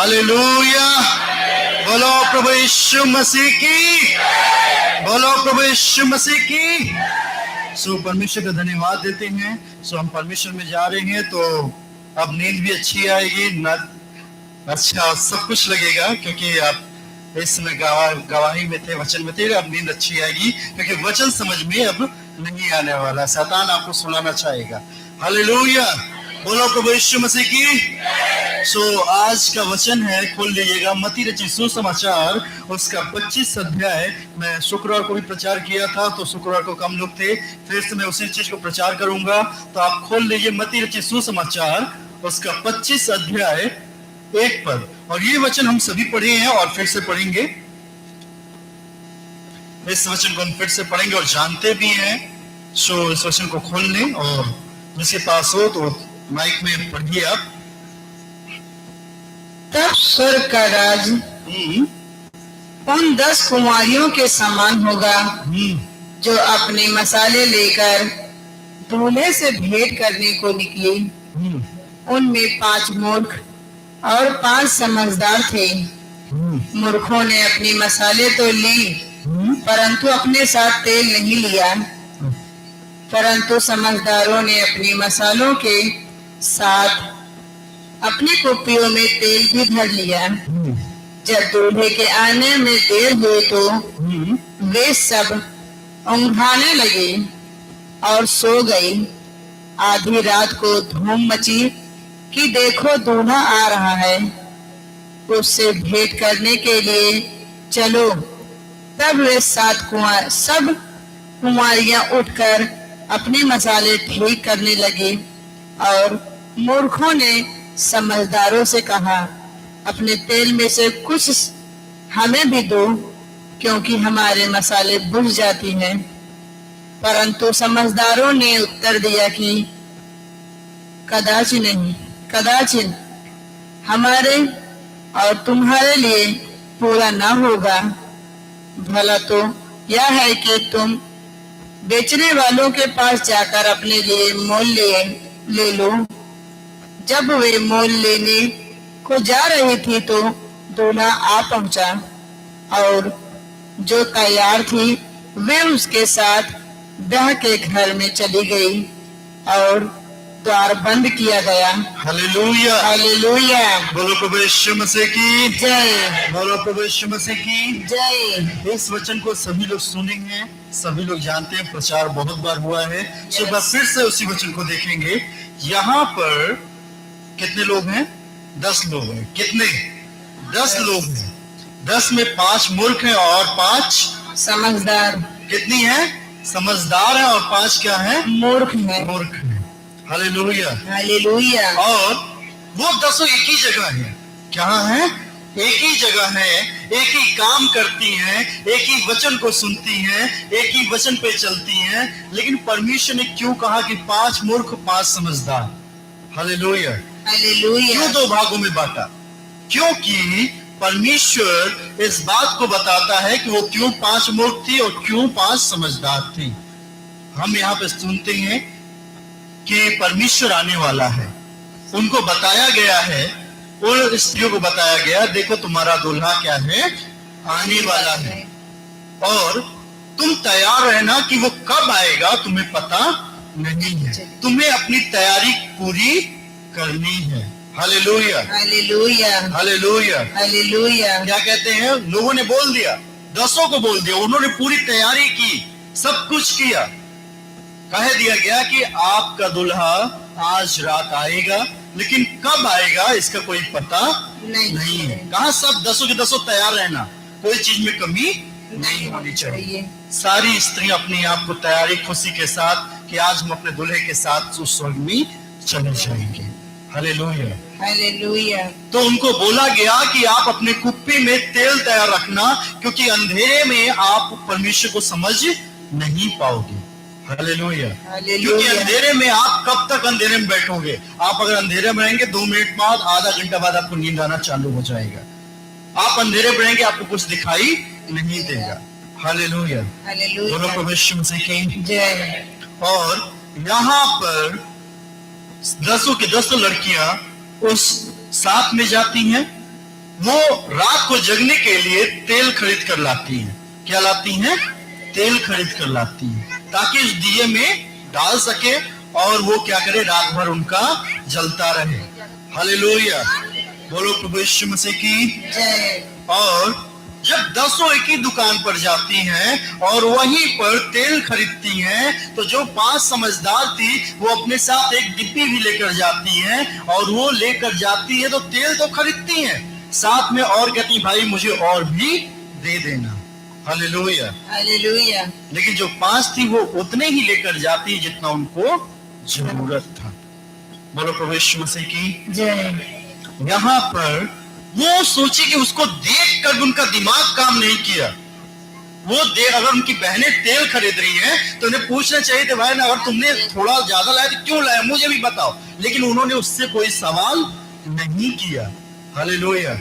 Hallelujah. बोलो प्रभु यीशु मसीह की, बोलो प्रभु यीशु मसीह की। सो परमेश्वर का धन्यवाद देते हैं। सो हम परमेश्वर में जा रहे हैं तो अब नींद भी अच्छी आएगी, न अच्छा सब कुछ लगेगा, क्योंकि आप इस समय गवाही में थे, वचन में थे। अब नींद अच्छी आएगी क्योंकि वचन समझ में अब नहीं आने वाला, शैतान आपको सुनाना चाहेगा। हालेलुया। बोलो प्रभु यीशु मसीह की। सो आज का वचन है, खोल लीजिएगा, मत्ती रचित सुसमाचार उसका 25 अध्याय। मैं शुक्रवार को भी प्रचार किया था, तो शुक्रवार को कम लोग थे, फिर से मैं उसी चीज को प्रचार करूंगा। तो आप खोल लीजिए मत्ती रचित सुसमाचार उसका 25 अध्याय 1 पद। और ये वचन हम सभी पढ़े हैं और फिर से पढ़ेंगे। इस वचन को हम फिर से पढ़ेंगे और जानते भी हैं। सो इस वचन को खोल लें और जिसके पास हो तो माइक में पढ़िए आप। तब स्वर्ग का राज उन 10 कुमारियों के समान होगा जो अपने मसाले लेकर दूल्हे से भेंट करने को निकली। उनमें 5 मूर्ख और 5 समझदार थे। मूर्खों ने अपनी मसाले तो ली, परंतु अपने साथ तेल नहीं लिया। परंतु समझदारों ने अपनी मसालों के साथ अपनी कुप्पियों में तेल भी भर लिया। जब दूल्हे के आने में देर हुई तो वे सब ऊँघाने लगे और सो गई। आधी रात को धूम मची कि देखो दूल्हा आ रहा है, उससे भेंट करने के लिए चलो। तब वे सब कुमारियां उठकर अपने मसाले ठीक करने लगी। और मूर्खों ने समझदारों से कहा, अपने तेल में से कुछ हमें भी दो, क्योंकि हमारे मसाले बुझ जाती हैं। परंतु समझदारों ने उत्तर दिया कि कदाचित नहीं, कदाचित हमारे और तुम्हारे लिए पूरा ना होगा। भला तो यह है कि तुम बेचने वालों के पास जाकर अपने लिए मोल ले लो। जब वे मोल लेने को जा रही थी तो दूल्हा आ पहुंचा, और जो तैयार थी वे उसके साथ ब्याह के घर में चली गई और द्वार बंद किया गया। Hallelujah, hallelujah. बोलो प्रभु यीशु मसीह की जय, बोलो प्रभु यीशु मसीह की जय। इस वचन को सभी लोग सुनेंगे, सभी लोग जानते हैं, प्रचार बहुत बार हुआ है। सुबह फिर से उसी वचन को देखेंगे। यहाँ पर कितने लोग हैं? 10 लोग हैं। कितने? 10 लोग हैं। 10 में 5 मूर्ख हैं और 5 समझदार। कितनी है? समझदार है और 5 क्या है? मूर्ख है। मूर्ख है। Hallelujah, hallelujah. और वो 10 एक ही जगह है। क्या है? एक ही जगह है, एक ही काम करती हैं, एक ही वचन को सुनती हैं, एक ही वचन पे चलती हैं। लेकिन परमेश्वर ने क्यों कहा कि 5 मूर्ख 5 समझदार? हालेलुया। हालेलुया। क्यों 2 भागों में बांटा? क्योंकि परमेश्वर इस बात को बताता है कि वो क्यों 5 मूर्ख थी और क्यों 5 समझदार थी। हम यहाँ पे सुनते हैं कि परमेश्वर आने वाला है। उनको बताया गया है, उन स्त्रियों को बताया गया, देखो तुम्हारा दूल्हा क्या है? आने वाला है, और तुम तैयार रहना कि वो कब आएगा तुम्हें पता नहीं है। तुम्हें अपनी तैयारी पूरी करनी है। Hallelujah, hallelujah. Hallelujah, hallelujah. क्या कहते हैं? लोगों ने बोल दिया, 10 को बोल दिया, उन्होंने पूरी तैयारी की, सब कुछ किया। कह दिया गया कि आपका दूल्हा आज रात आएगा, लेकिन कब आएगा इसका कोई पता नहीं है। कहा सब 10 के 10 तैयार रहना, कोई चीज में कमी नहीं होनी चाहिए। सारी स्त्रियां अपने आप को तैयारी खुशी के साथ कि आज हम अपने दूल्हे के साथ उस स्वर्ग में चले जाएंगे। Hallelujah, hallelujah. तो उनको बोला गया कि आप अपने कुप्पी में तेल तैयार रखना, क्योंकि अंधेरे में आप परमेश्वर को समझ नहीं पाओगे। हालेलुया। क्योंकि अंधेरे में आप कब तक अंधेरे में बैठोगे? आप अगर अंधेरे में रहेंगे 2 मिनट बाद, आधा घंटा बाद आपको नींद आना चालू हो जाएगा। आप अंधेरे में रहेंगे, आपको कुछ दिखाई नहीं देगा। हालेलुया, दोनों प्रभु यीशु मसीह की जय। और यहाँ पर 10 की 10 लड़कियां उस साथ में जाती हैं वो रात को जगने के लिए तेल खरीद कर लाती हैं। क्या लाती हैं? तेल खरीद कर लाती हैं, ताकि उस दिए में डाल सके और वो क्या करे, रात भर उनका जलता रहे। हालेलुया, बोलो प्रभु यीशु मसीह की जय। और जब 10 एक ही दुकान पर जाती हैं और वहीं पर तेल खरीदती हैं, तो जो 5 समझदार थी वो अपने साथ एक डिब्बी भी लेकर जाती हैं, और वो लेकर जाती है तो तेल तो खरीदती हैं, साथ में और कहती भाई मुझे और भी दे देना। Hallelujah, hallelujah. लेकिन जो 5 थी वो उतने ही लेकर जाती जितना उनको जरूरत था। बोलो प्रभु यीशु मसीह की जय। यहाँ पर वो सोची कि उसको देख कर उनका दिमाग काम नहीं किया। वो देख, अगर उनकी बहनें तेल खरीद रही हैं तो उन्हें पूछना चाहिए था, भाई ना अगर तुमने थोड़ा ज्यादा लाया तो क्यों लाया, मुझे भी बताओ। लेकिन उन्होंने उससे कोई सवाल नहीं किया। हालेलुया,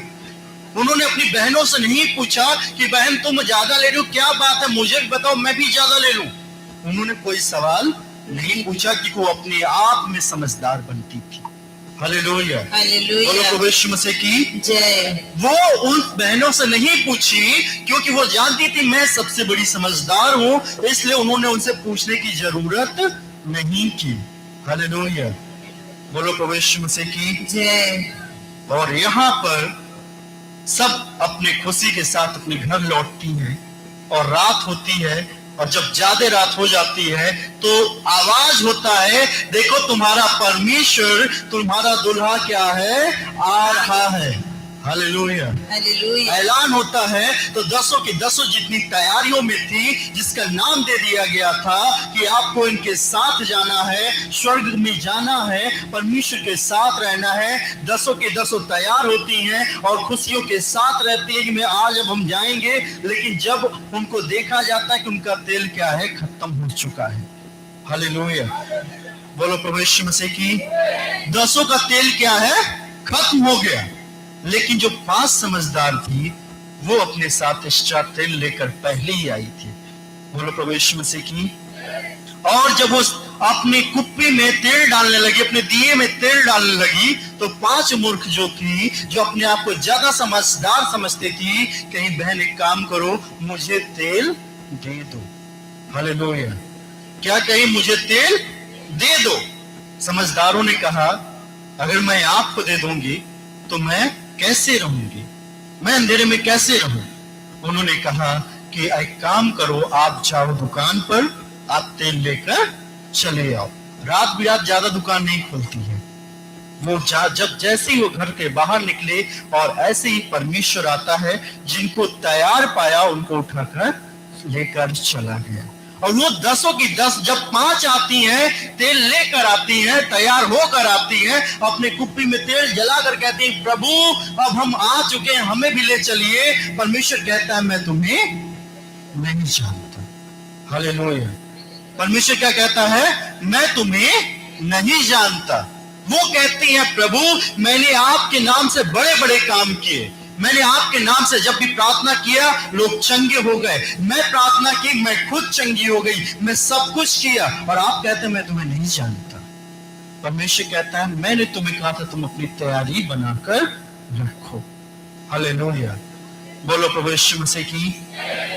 उन्होंने अपनी बहनों से नहीं पूछा कि बहन तुम ज्यादा ले रही हो, क्या बात है, मुझे भी बताओ मैं भी ज्यादा ले लूं। उन्होंने कोई सवाल नहीं पूछा, कि वो अपने आप में समझदार बनती थी। हालेलुया, बोलो हालेलुया। प्रभु यीशु मसीह की जय। वो उन बहनों से नहीं पूछी, क्योंकि वो जानती थी मैं सबसे बड़ी समझदार हूं, इसलिए उन्होंने उनसे पूछने की जरूरत नहीं की। हालेलुया, बोलो प्रभु यीशु मसीह की जय। और यहाँ पर सब अपने खुशी के साथ अपने घर लौटती हैं, और रात होती है, और जब ज्यादा रात हो जाती है तो आवाज होता है, देखो तुम्हारा परमेश्वर, तुम्हारा दुल्हा क्या है, आ रहा है। Hallelujah, hallelujah. ऐलान होता है। तो 10 की 10 जितनी तैयारियों में थी, जिसका नाम दे दिया गया था कि आपको इनके साथ जाना है, स्वर्ग में जाना है, परमेश्वर के साथ रहना है, 10 की 10 तैयार होती हैं और खुशियों के साथ रहती है कि मैं आज अब हम जाएंगे। लेकिन जब उनको देखा जाता है कि उनका तेल क्या है, खत्म हो चुका है। हालेलुया, बोलो प्रभु यीशु मसीह की 10 का तेल क्या है, खत्म हो गया। लेकिन जो 5 समझदार थी वो अपने साथ एक्स्ट्रा तेल लेकर पहले ही आई थी। बोलो प्रभु यीशु मसीह की। और जब वो अपने कुप्पी में तेल डालने लगी, अपने दिए में तेल डालने लगी, तो 5 मूर्ख जो थी, जो अपने आप को ज्यादा समझदार समझती थी, कहीं बहन एक काम करो, मुझे तेल दे दो। हालेलुया, क्या कहीं मुझे तेल दे दो। समझदारों ने कहा अगर मैं आपको दे दूंगी तो मैं कैसे रहूंगी, मैं अंधेरे में कैसे रहूं। उन्होंने कहा कि एक काम करो, आप जाओ दुकान पर, आप तेल लेकर चले आओ। रात बिरात ज्यादा दुकान नहीं खुलती है। वो जब जैसे ही वो घर के बाहर निकले, और ऐसे ही परमेश्वर आता है, जिनको तैयार पाया उनको उठाकर लेकर चला गया। और वो 10 की 10 जब 5 आती हैं, तेल लेकर आती हैं, तैयार होकर आती हैं, अपने कुप्पी में तेल जलाकर कहती हैं, प्रभु अब हम आ चुके हैं, हमें भी ले चलिए। परमेश्वर कहता है मैं तुम्हें नहीं जानता। हालेलुया, परमेश्वर क्या कहता है, मैं तुम्हें नहीं जानता। वो कहती हैं प्रभु मैंने आपके नाम से बड़े बड़े काम किए, मैंने आपके नाम से जब भी प्रार्थना किया लोग चंगे हो गए, मैं प्रार्थना की मैं खुद चंगी हो गई, मैं सब कुछ किया, और आप कहते हैं मैं तुम्हें नहीं जानता। परमेश्वर कहता है मैंने तुम्हें कहा था तुम अपनी तैयारी बनाकर रखो। हालेलुया, बोलो प्रभु यीशु मसीह की,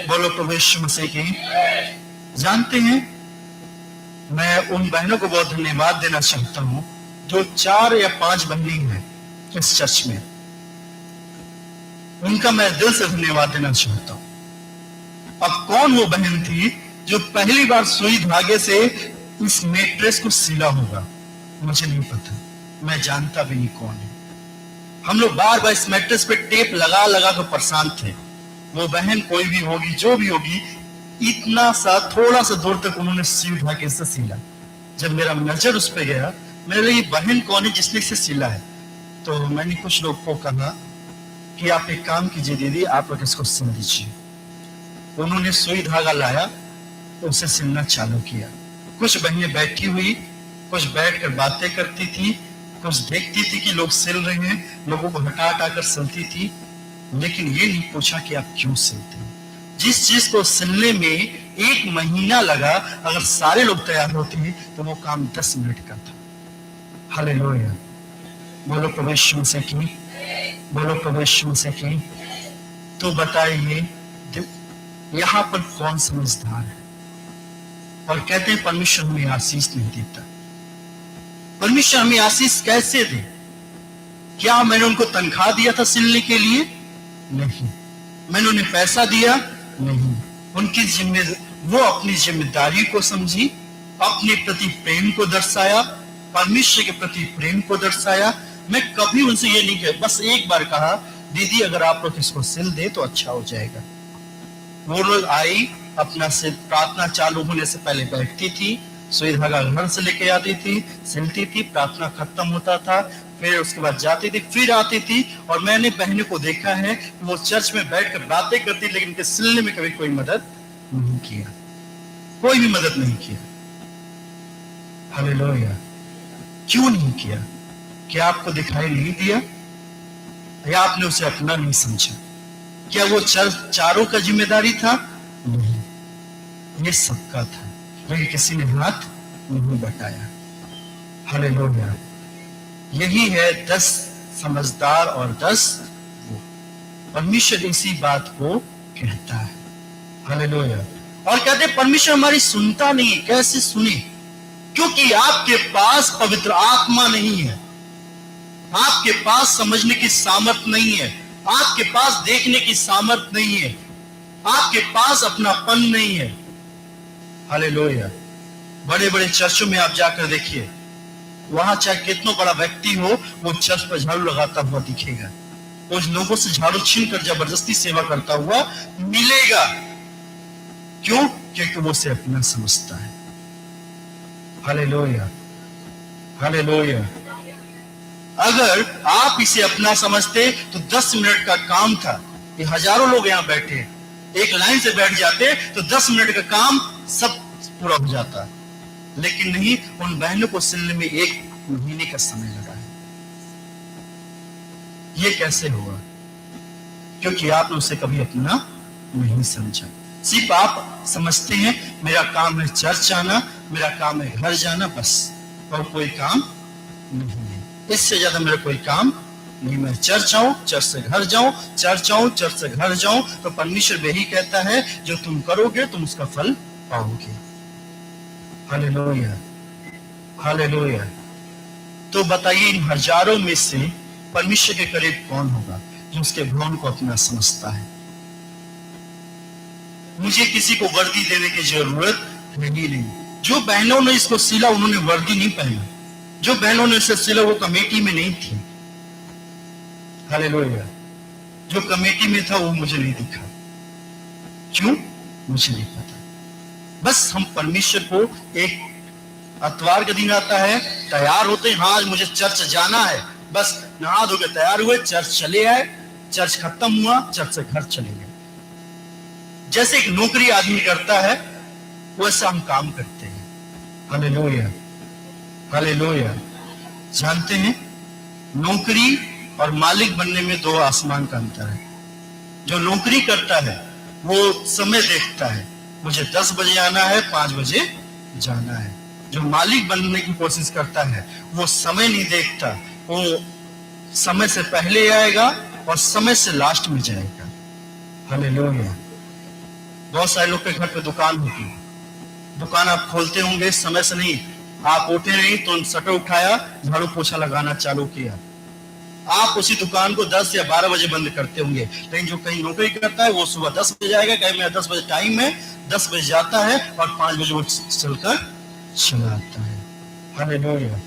बोलो प्रभु यीशु मसीह की। जानते हैं मैं उन बहनों को बहुत धन्यवाद देना चाहता हूं जो 4 या 5 बहनें हैं इस चर्च में, उनका मैं दिल से धन्यवाद देना चाहता हूं। अब कौन वो बहन थी जो पहली बार सुई धागे से इस मैट्रेस को सिला होगा, मुझे नहीं पता, मैं जानता भी नहीं कौन है। हम लोग बार बार इस मैट्रेस पे टेप लगा लगा कर परेशान थे। वो बहन कोई भी होगी, जो भी होगी, इतना सा थोड़ा सा दूर तक उन्होंने सुई धागे से सिला। जब मेरा नजर उस पर गया, मेरे लिए बहन कौन है जिसने इसे सिला है, तो मैंने कुछ लोग को कहा कि आप एक काम कीजिए दीदी, आप लोग इसको सिल दीजिए। उन्होंने सुई धागा लाया तो उसे सिलना चालू किया। कुछ बहनें बैठी हुई, कुछ बैठकर बातें करती थी, कुछ देखती थी कि लोग सिल रहे हैं, लोगों को हटा हटा कर सिलती थी, लेकिन ये नहीं पूछा कि आप क्यों सिलते हैं। जिस चीज को सिलने में 1 महीना लगा, अगर सारे लोग तैयार होते तो वो काम 10 मिनट का था। हालेलुया, बोलो प्रभु यीशु मसीह की। बोलो प्रभु यीशु मसीह की। तो बताइए यहाँ पर कौन समझदार है? और कहते हैं परमेश्वर हमें आशीष नहीं देता। परमेश्वर हमें आशीष कैसे दे? क्या मैंने उनको तनख्वाह दिया था सिलने के लिए? नहीं। मैंने उन्हें पैसा दिया? नहीं। वो अपनी जिम्मेदारी को समझी, अपने प्रति प्रेम को दर्शाया, परमेश्वर के प्रति प्रेम को दर्शाया। मैं कभी उनसे ये नहीं कहा, बस एक बार कहा, दीदी अगर आप लोग इसको सिल दे तो अच्छा हो जाएगा। वो लोग आई, अपना से प्रार्थना चालू होने से पहले बैठती थी, सुई धागा घर से लेके आती थी, सिलती थी, प्रार्थना खत्म होता था, फिर उसके बाद जाती थी, फिर आती थी। और मैंने बहनों को देखा है वो चर्च में बैठकर बातें करती, लेकिन उनके सिलने में कभी कोई मदद नहीं किया, कोई भी मदद नहीं किया। हालेलुया। क्यों नहीं किया? क्या आपको दिखाई नहीं दिया, या आपने उसे अपना नहीं समझा? क्या वो चारों का जिम्मेदारी था? नहीं, ये सबका था, लेकिन किसी ने हाथ नहीं बटाया। हालेलुया। यही है 10 समझदार और 10 वो। परमेश्वर इसी बात को कहता है। हालेलुया। और कहते परमेश्वर हमारी सुनता नहीं है। कैसे सुने? क्योंकि आपके पास पवित्र आत्मा नहीं है, आपके पास समझने की सामर्थ नहीं है, आपके पास देखने की सामर्थ नहीं है, आपके पास अपनापन नहीं है। हालेलुया। बड़े बड़े चर्चों में आप जाकर देखिए, वहां चाहे कितना बड़ा व्यक्ति हो, वो चर्च पर झाड़ू लगाता हुआ दिखेगा, उन लोगों से झाड़ू छीनकर जबरदस्ती सेवा करता हुआ मिलेगा। क्यों? क्योंकि वो उसे अपना समझता है। हालेलुया। हालेलुया। अगर आप इसे अपना समझते तो 10 मिनट का काम था। ये हजारों लोग यहाँ बैठे, एक लाइन से बैठ जाते तो 10 मिनट का काम सब पूरा हो जाता, लेकिन नहीं, उन बहनों को सिलने में 1 महीने का समय लगा है। ये कैसे हुआ? क्योंकि आपने उसे कभी अपना नहीं समझा। सिर्फ आप समझते हैं मेरा काम है चर्च जाना, मेरा काम है घर जाना, बस, और कोई काम नहीं है। इससे ज्यादा मेरा कोई काम नहीं। मैं चर्च आऊं, चर्च से घर जाऊं, चर्च आऊं, चर्च से घर जाऊं, तो परमेश्वर यही कहता है जो तुम करोगे तुम उसका फल पाओगे। हालेलुया। हालेलुया। तो बताइए इन हजारों में से परमेश्वर के करीब कौन होगा जो उसके गुण को अपना समझता है? मुझे किसी को वर्दी देने की जरूरत नहीं। जो बहनों ने इसको सिला उन्होंने वर्दी नहीं पहना, जो बहनों ने इसे सिला वो कमेटी में नहीं थी। हालेलुया। जो कमेटी में था वो मुझे नहीं दिखा। क्यों? मुझे नहीं पता। बस हम परमेश्वर को, एक अतवार का दिन आता है, तैयार होते हैं, हाँ आज मुझे चर्च जाना है, बस नहा धो के तैयार हुए, चर्च चले आए, चर्च खत्म हुआ, चर्च से घर चले गए। जैसे एक नौकरी आदमी करता है वैसा हम काम करते हैं। हालेलुया। हालेलुया। जानते हैं नौकरी और मालिक बनने में 2 आसमान का अंतर है। जो नौकरी करता है वो समय देखता है, मुझे 10 बजे आना है, 5 बजे जाना है। जो मालिक बनने की कोशिश करता है वो समय नहीं देखता, वो समय से पहले आएगा और समय से लास्ट में जाएगा। हालेलुया। बहुत सारे लोग के घर पे दुकान होती है, दुकान आप खोलते होंगे समय से नहीं, आप उठे नहीं तो शटर उठाया, झाड़ू पोछा लगाना चालू किया, आप उसी दुकान को 10 या 12 बजे बंद करते होंगे। लेकिन जो कहीं नौकरी करता है वो सुबह 10 बजे जाएगा, कहीं मेरा 10 बजे टाइम है, 10 बजे जाता है और 5 बजे वो चलकर चला आता है। हालेलुया।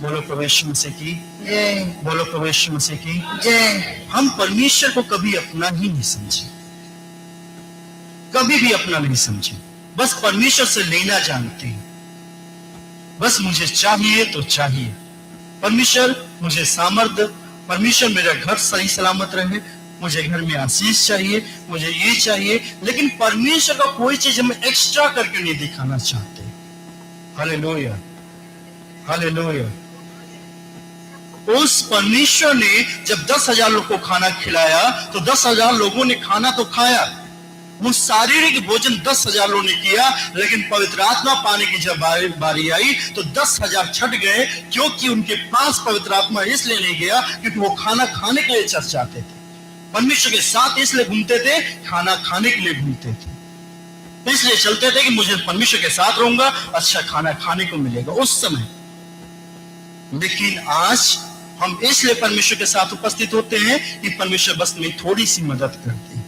बोलो प्रभु यीशु मसीह की जय। बोलो प्रभु यीशु मसीह की जय। हम परमेश्वर को कभी अपना ही नहीं समझे, कभी भी अपना नहीं समझे, बस परमेश्वर से लेना जानते हैं। बस मुझे चाहिए तो चाहिए, परमेश्वर मुझे सामर्थ्य, परमेश्वर मेरा घर सही सलामत रहे, मुझे घर में आशीष चाहिए, मुझे ये चाहिए, लेकिन परमेश्वर का कोई चीज हम एक्स्ट्रा करके नहीं दिखाना चाहते। हालेलुया। हालेलुया। उस परमेश्वर ने जब 10,000 लोग को खाना खिलाया तो 10,000 लोगों ने खाना तो खाया, वो शारीरिक भोजन 10,000 लोगों ने किया, लेकिन पवित्र आत्मा पाने की जब बारी आई तो 10,000 छट गए, क्योंकि उनके पास पवित्र आत्मा इसलिए नहीं गया क्योंकि वो खाना खाने के लिए चर्च जाते थे, परमेश्वर के साथ इसलिए घूमते थे, खाना खाने के लिए घूमते थे, इसलिए चलते थे कि मुझे परमेश्वर के साथ रहूंगा, अच्छा खाना खाने को मिलेगा उस समय। लेकिन आज हम इसलिए परमेश्वर के साथ उपस्थित होते हैं कि परमेश्वर बस मेरी थोड़ी सी मदद करते,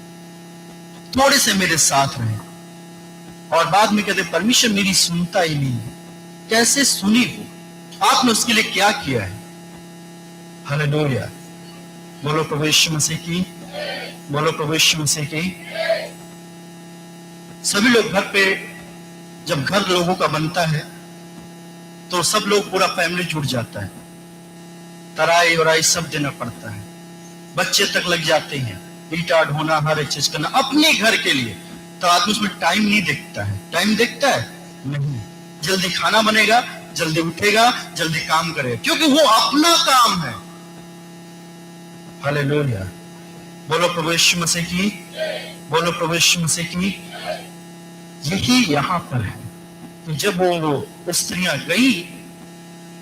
थोड़े से मेरे साथ रहे, और बाद में कहते परमेश्वर मेरी सुनता ही नहीं है। कैसे सुनी हो? आपने उसके लिए क्या किया है? हालेलुया। बोलो प्रभु यीशु मसीह की, बोलो प्रभु यीशु मसीह की। सभी लोग घर पे, जब घर लोगों का बनता है तो सब लोग, पूरा फैमिली जुट जाता है, तराई वराई सब देना पड़ता है, बच्चे तक लग जाते हैं, ईटा ढोना, हर एक चीज करना अपने घर के लिए। तो आदमी उसमें टाइम नहीं देखता है। टाइम देखता है नहीं, जल्दी खाना बनेगा, जल्दी उठेगा, जल्दी काम करेगा, क्योंकि वो अपना काम है। हालेलुया। बोलो प्रभु यीशु मसीह की, बोलो प्रभु यीशु मसीह की। यही यहां पर है। तो जब वो स्त्रियां गई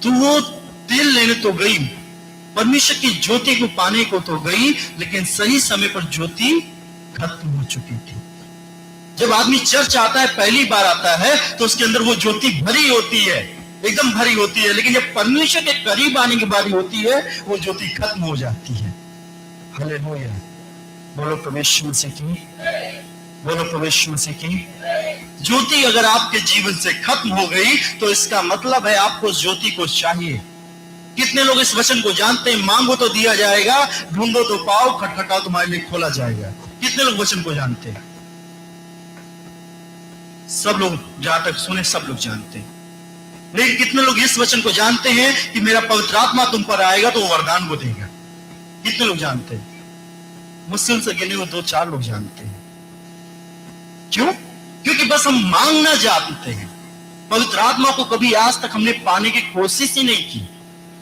तो वो तेल लेने तो गई, परमेश्वर की ज्योति को पाने को तो गई, लेकिन सही समय पर ज्योति खत्म हो चुकी थी। जब आदमी चर्च आता है, पहली बार आता है, तो उसके अंदर वो ज्योति भरी होती है, एकदम भरी होती है, लेकिन जब परमेश्वर के करीब आने की बारी होती है, वो ज्योति खत्म हो जाती है। हालेलुया। बोलो प्रभु यीशु मसीह की, बोलो प्रभु यीशु मसीह की। ज्योति अगर आपके जीवन से खत्म हो गई तो इसका मतलब है आपको उस ज्योति को चाहिए। कितने लोग इस वचन को जानते हैं? मांगो तो दिया जाएगा, ढूंढो तो पाओ, खटखटाओ तुम्हारे लिए खोला जाएगा। कितने लोग वचन को जानते हैं? सब लोग, जहां तक सुने सब लोग जानते हैं, लेकिन कितने लोग इस वचन को जानते हैं कि मेरा पवित्र आत्मा तुम पर आएगा तो वो वरदान को देगा? कितने लोग जानते हैं? मुश्किल से गिने हुए 2-4 लोग जानते हैं। क्यों? क्योंकि बस हम मांगना जानते हैं। पवित्र आत्मा को कभी आज तक हमने पाने की कोशिश ही नहीं की,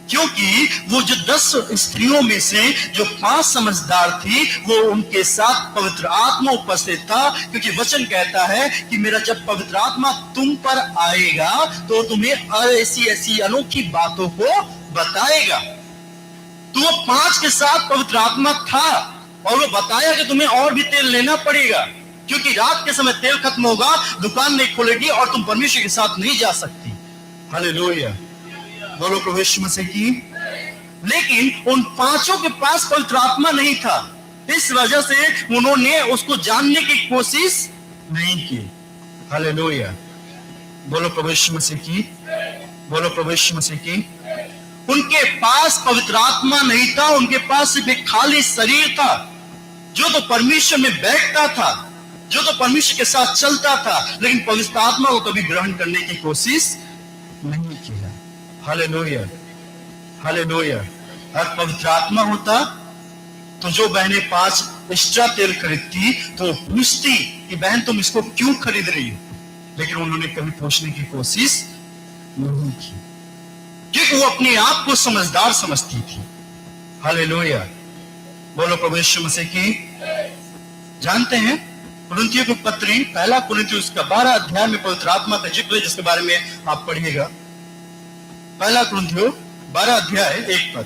क्योंकि वो जो 10 स्त्रियों में से जो 5 समझदार थी, वो उनके साथ पवित्र आत्मा उपस्थित था, क्योंकि वचन कहता है कि मेरा जब पवित्र आत्मा तुम पर आएगा तो तुम्हें ऐसी ऐसी अनोखी बातों को बताएगा। तो वो 5 के साथ पवित्र आत्मा था, और वो बताया कि तुम्हें और भी तेल लेना पड़ेगा, क्योंकि रात के समय तेल खत्म होगा, दुकान नहीं खुलेगी और तुम परमेश्वर के साथ नहीं जा सकती। हालेलुया। बोलो प्रभु यीशु मसीह की। लेकिन उन 5 के पास पवित्र आत्मा नहीं था, इस वजह से उन्होंने उसको जानने की कोशिश नहीं की। हालेलुया। बोलो प्रभु यीशु मसीह की, बोलो प्रभु यीशु मसीह की। उनके पास पवित्र आत्मा नहीं था, उनके पास सिर्फ एक खाली शरीर था, जो तो परमेश्वर में बैठता था, जो तो परमेश्वर के साथ चलता था, लेकिन पवित्र आत्मा को कभी ग्रहण करने की कोशिश नहीं किया। Hallelujah, hallelujah. अगर पवित्र आत्मा होता तो जो बहनें 5 एक्स्ट्रा तेल खरीदती तो पूछती कि बहन तुम इसको क्यों खरीद रही हो, लेकिन उन्होंने कभी पूछने की कोशिश नहीं की, क्योंकि वो अपने आप को समझदार समझती थी। हालेलुया। बोलो प्रभु यीशु मसीह की। जानते हैं कुरिन्थियों की पत्री, पहला कुरिन्थियों उसका 12 अध्याय में पवित्र आत्मा का जिक्र है, जिसके बारे में आप पढ़िएगा। पहला कुरिन्थियों 12 अध्याय 1 पद।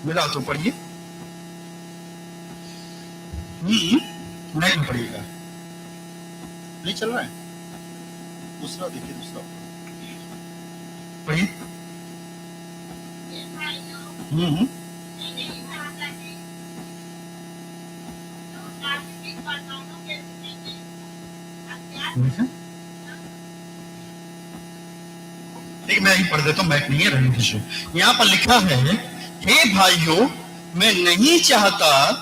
मिला तो पढ़िए। नहीं पढ़िएगा, नहीं चल रहा है। दूसरा देखिए, दूसरा पढ़िए। देखिए मैं ही पढ़ देता हूँ, मैक नहीं है, रहने दीजिए। यहाँ पर लिखा है, हे भाइयों, मैं नहीं चाहता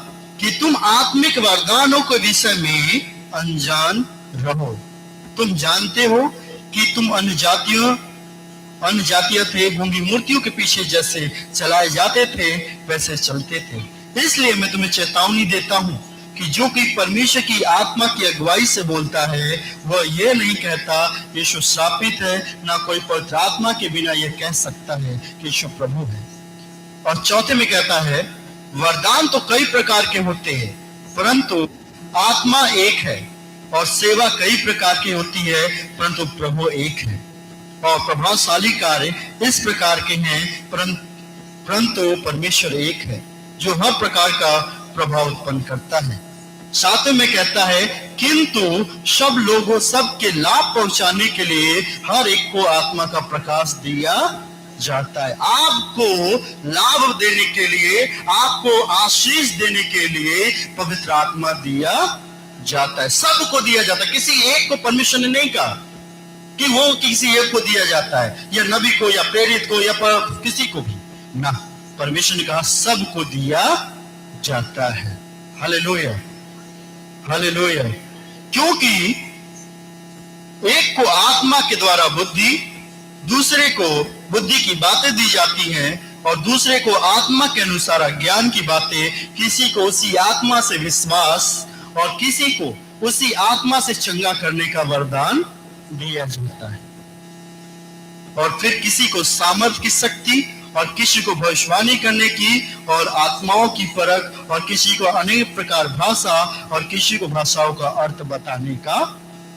कि तुम आत्मिक वरदानों के विषय में अनजान रहो। तुम जानते हो कि तुम अन्य जातियां थे, गूंगी मूर्तियों के पीछे जैसे चलाए जाते थे वैसे चलते थे। इसलिए मैं तुम्हें चेतावनी देता हूं कि जो कि परमेश्वर की आत्मा की अगुवाई से बोलता है वह यह नहीं कहता यीशु श्रापित है, ना कोई पवित्र आत्मा के बिना यह कह सकता है कि यीशु प्रभु है। और चौथे में कहता है वरदान तो कई प्रकार के होते हैं परंतु आत्मा एक है, और सेवा कई प्रकार की होती है परंतु प्रभु एक है, और प्रभावशाली कार्य इस प्रकार के हैं परंतु परमेश्वर एक है जो हर प्रकार का प्रभाव उत्पन्न करता है। सातवें में कहता है किंतु सब लोगों सबके लाभ पहुंचाने के लिए हर एक को आत्मा का प्रकाश दिया जाता है। आपको लाभ देने के लिए, आपको आशीष देने के लिए पवित्र आत्मा दिया जाता है। सबको दिया जाता है, किसी एक को परमेश्वर ने नहीं कहा कि वो किसी एक को दिया जाता है, या नबी को या प्रेरित को या किसी को भी ना, परमेश्वर ने कहा सबको दिया जाता है। Hallelujah, hallelujah. क्योंकि एक को आत्मा के द्वारा बुद्धि, दूसरे को बुद्धि की बातें दी जाती हैं, और दूसरे को आत्मा के अनुसार ज्ञान की बातें, किसी को उसी आत्मा से विश्वास और किसी को उसी आत्मा से चंगा करने का वरदान दिया जाता है। और फिर किसी को सामर्थ की शक्ति, और किसी को भविष्यवाणी करने की और आत्माओं की परख, और किसी को अनेक प्रकार भाषा, और किसी को भाषाओं का अर्थ बताने का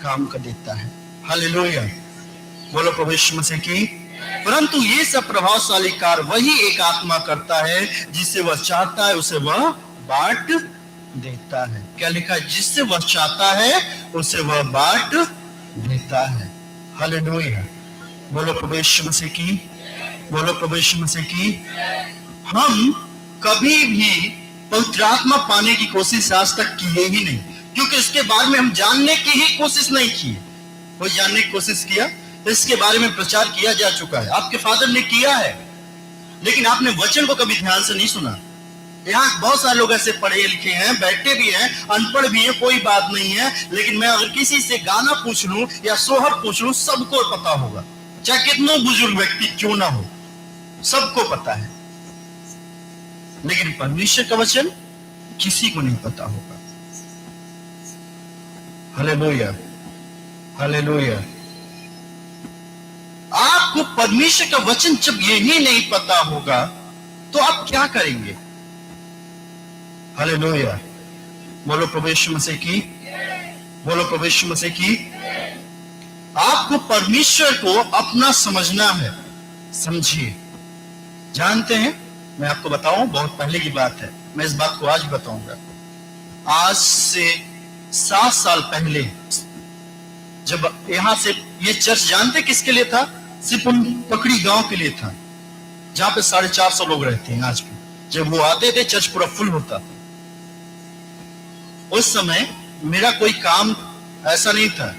काम कर देता है। हालेलुया, बोलो प्रभु यीशु मसीह की। परंतु ये सब प्रभावशाली कार्य वही एक आत्मा करता है, जिससे वह चाहता है उसे वह बांट देता है। क्या लिखा है? जिससे वह चाहता है उसे वह बांट देता है। हालेलुया, बोलो प्रभु यीशु मसीह की, बोलो प्रभु यीशु मसीह की। हम कभी भी पवित्र आत्मा पाने की कोशिश आज तक किए ही नहीं, क्योंकि इसके बारे में हम जानने की ही कोशिश नहीं की। कोई जानने की कोशिश किया? इसके बारे में प्रचार किया जा चुका है, आपके फादर ने किया है, लेकिन आपने वचन को कभी ध्यान से नहीं सुना। यहाँ बहुत सारे लोग ऐसे पढ़े लिखे हैं, बैठे भी हैं, अनपढ़ भी हैं, कोई बात नहीं है, लेकिन मैं अगर किसी से गाना पूछ लूं या सोहर पूछ लूं सबको पता होगा, चाहे कितना बुजुर्ग व्यक्ति क्यों ना हो, सबको पता है। लेकिन परमेश्वर का वचन किसी को नहीं पता होगा। Hallelujah, hallelujah. आपको परमेश्वर का वचन जब यही नहीं पता होगा तो आप क्या करेंगे? हालेलुया, बोलो प्रभु यीशु मसीह की, बोलो प्रभु यीशु मसीह की। आपको परमेश्वर को अपना समझना है, समझिए। जानते हैं, मैं आपको बताऊं, बहुत पहले की बात है, मैं इस बात को आज बताऊंगा। आज से 7 साल पहले जब यहां से ये चर्च, जानते किसके लिए था? सिर्फ उन पकड़ी गांव के लिए था, जहां पे 450 लोग रहते हैं आज भी। जब वो आते थे चर्च पूरा फुल होता था। उस समय मेरा कोई काम ऐसा नहीं था,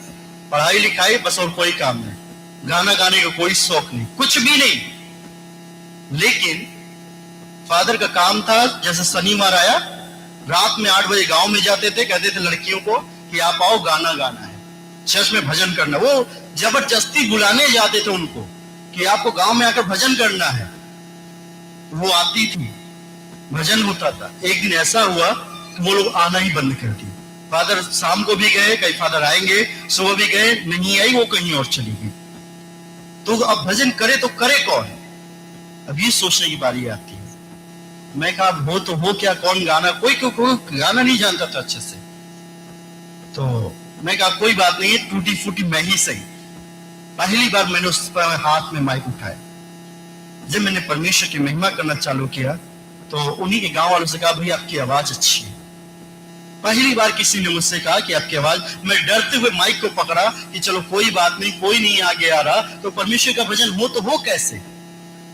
पढ़ाई लिखाई बस, और कोई काम नहीं, गाना गाने का कोई शौक नहीं, कुछ भी नहीं। लेकिन फादर का काम था, जैसे शनिवार आया, रात में 8 बजे गांव में जाते थे, कहते थे लड़कियों को कि आप आओ, गाना गाना है, चर्च में भजन करना। वो जबरदस्ती बुलाने जाते थे उनको कि आपको गांव में आकर भजन करना है। वो आती थी, भजन होता था। एक दिन ऐसा हुआ कि वो लोग आना ही बंद कर दिए। फादर शाम को भी गए, कई फादर आएंगे, सुबह भी गए, नहीं आई, वो कहीं और चली गई। तो अब भजन करे तो करे कौन? अब ये सोचने की बारी आती है। मैं कहा हो तो हो क्या, कौन गाना, कोई गाना नहीं जानता था अच्छे से। तो मैं कहा कोई बात नहीं, टूटी फूटी मैं ही सही। पहली बार मैंने उस पर हाथ में माइक उठाया। जब मैंने परमेश्वर की महिमा करना चालू किया तो उन्हीं के गांव वालों से कहा, भाई आपकी आवाज अच्छी है। पहली बार किसी ने मुझसे कहा कि आपकी आवाज, मैं डरते हुए माइक को पकड़ा कि चलो कोई बात नहीं, कोई नहीं आगे आ रहा तो परमेश्वर का भजन हो तो हो कैसे।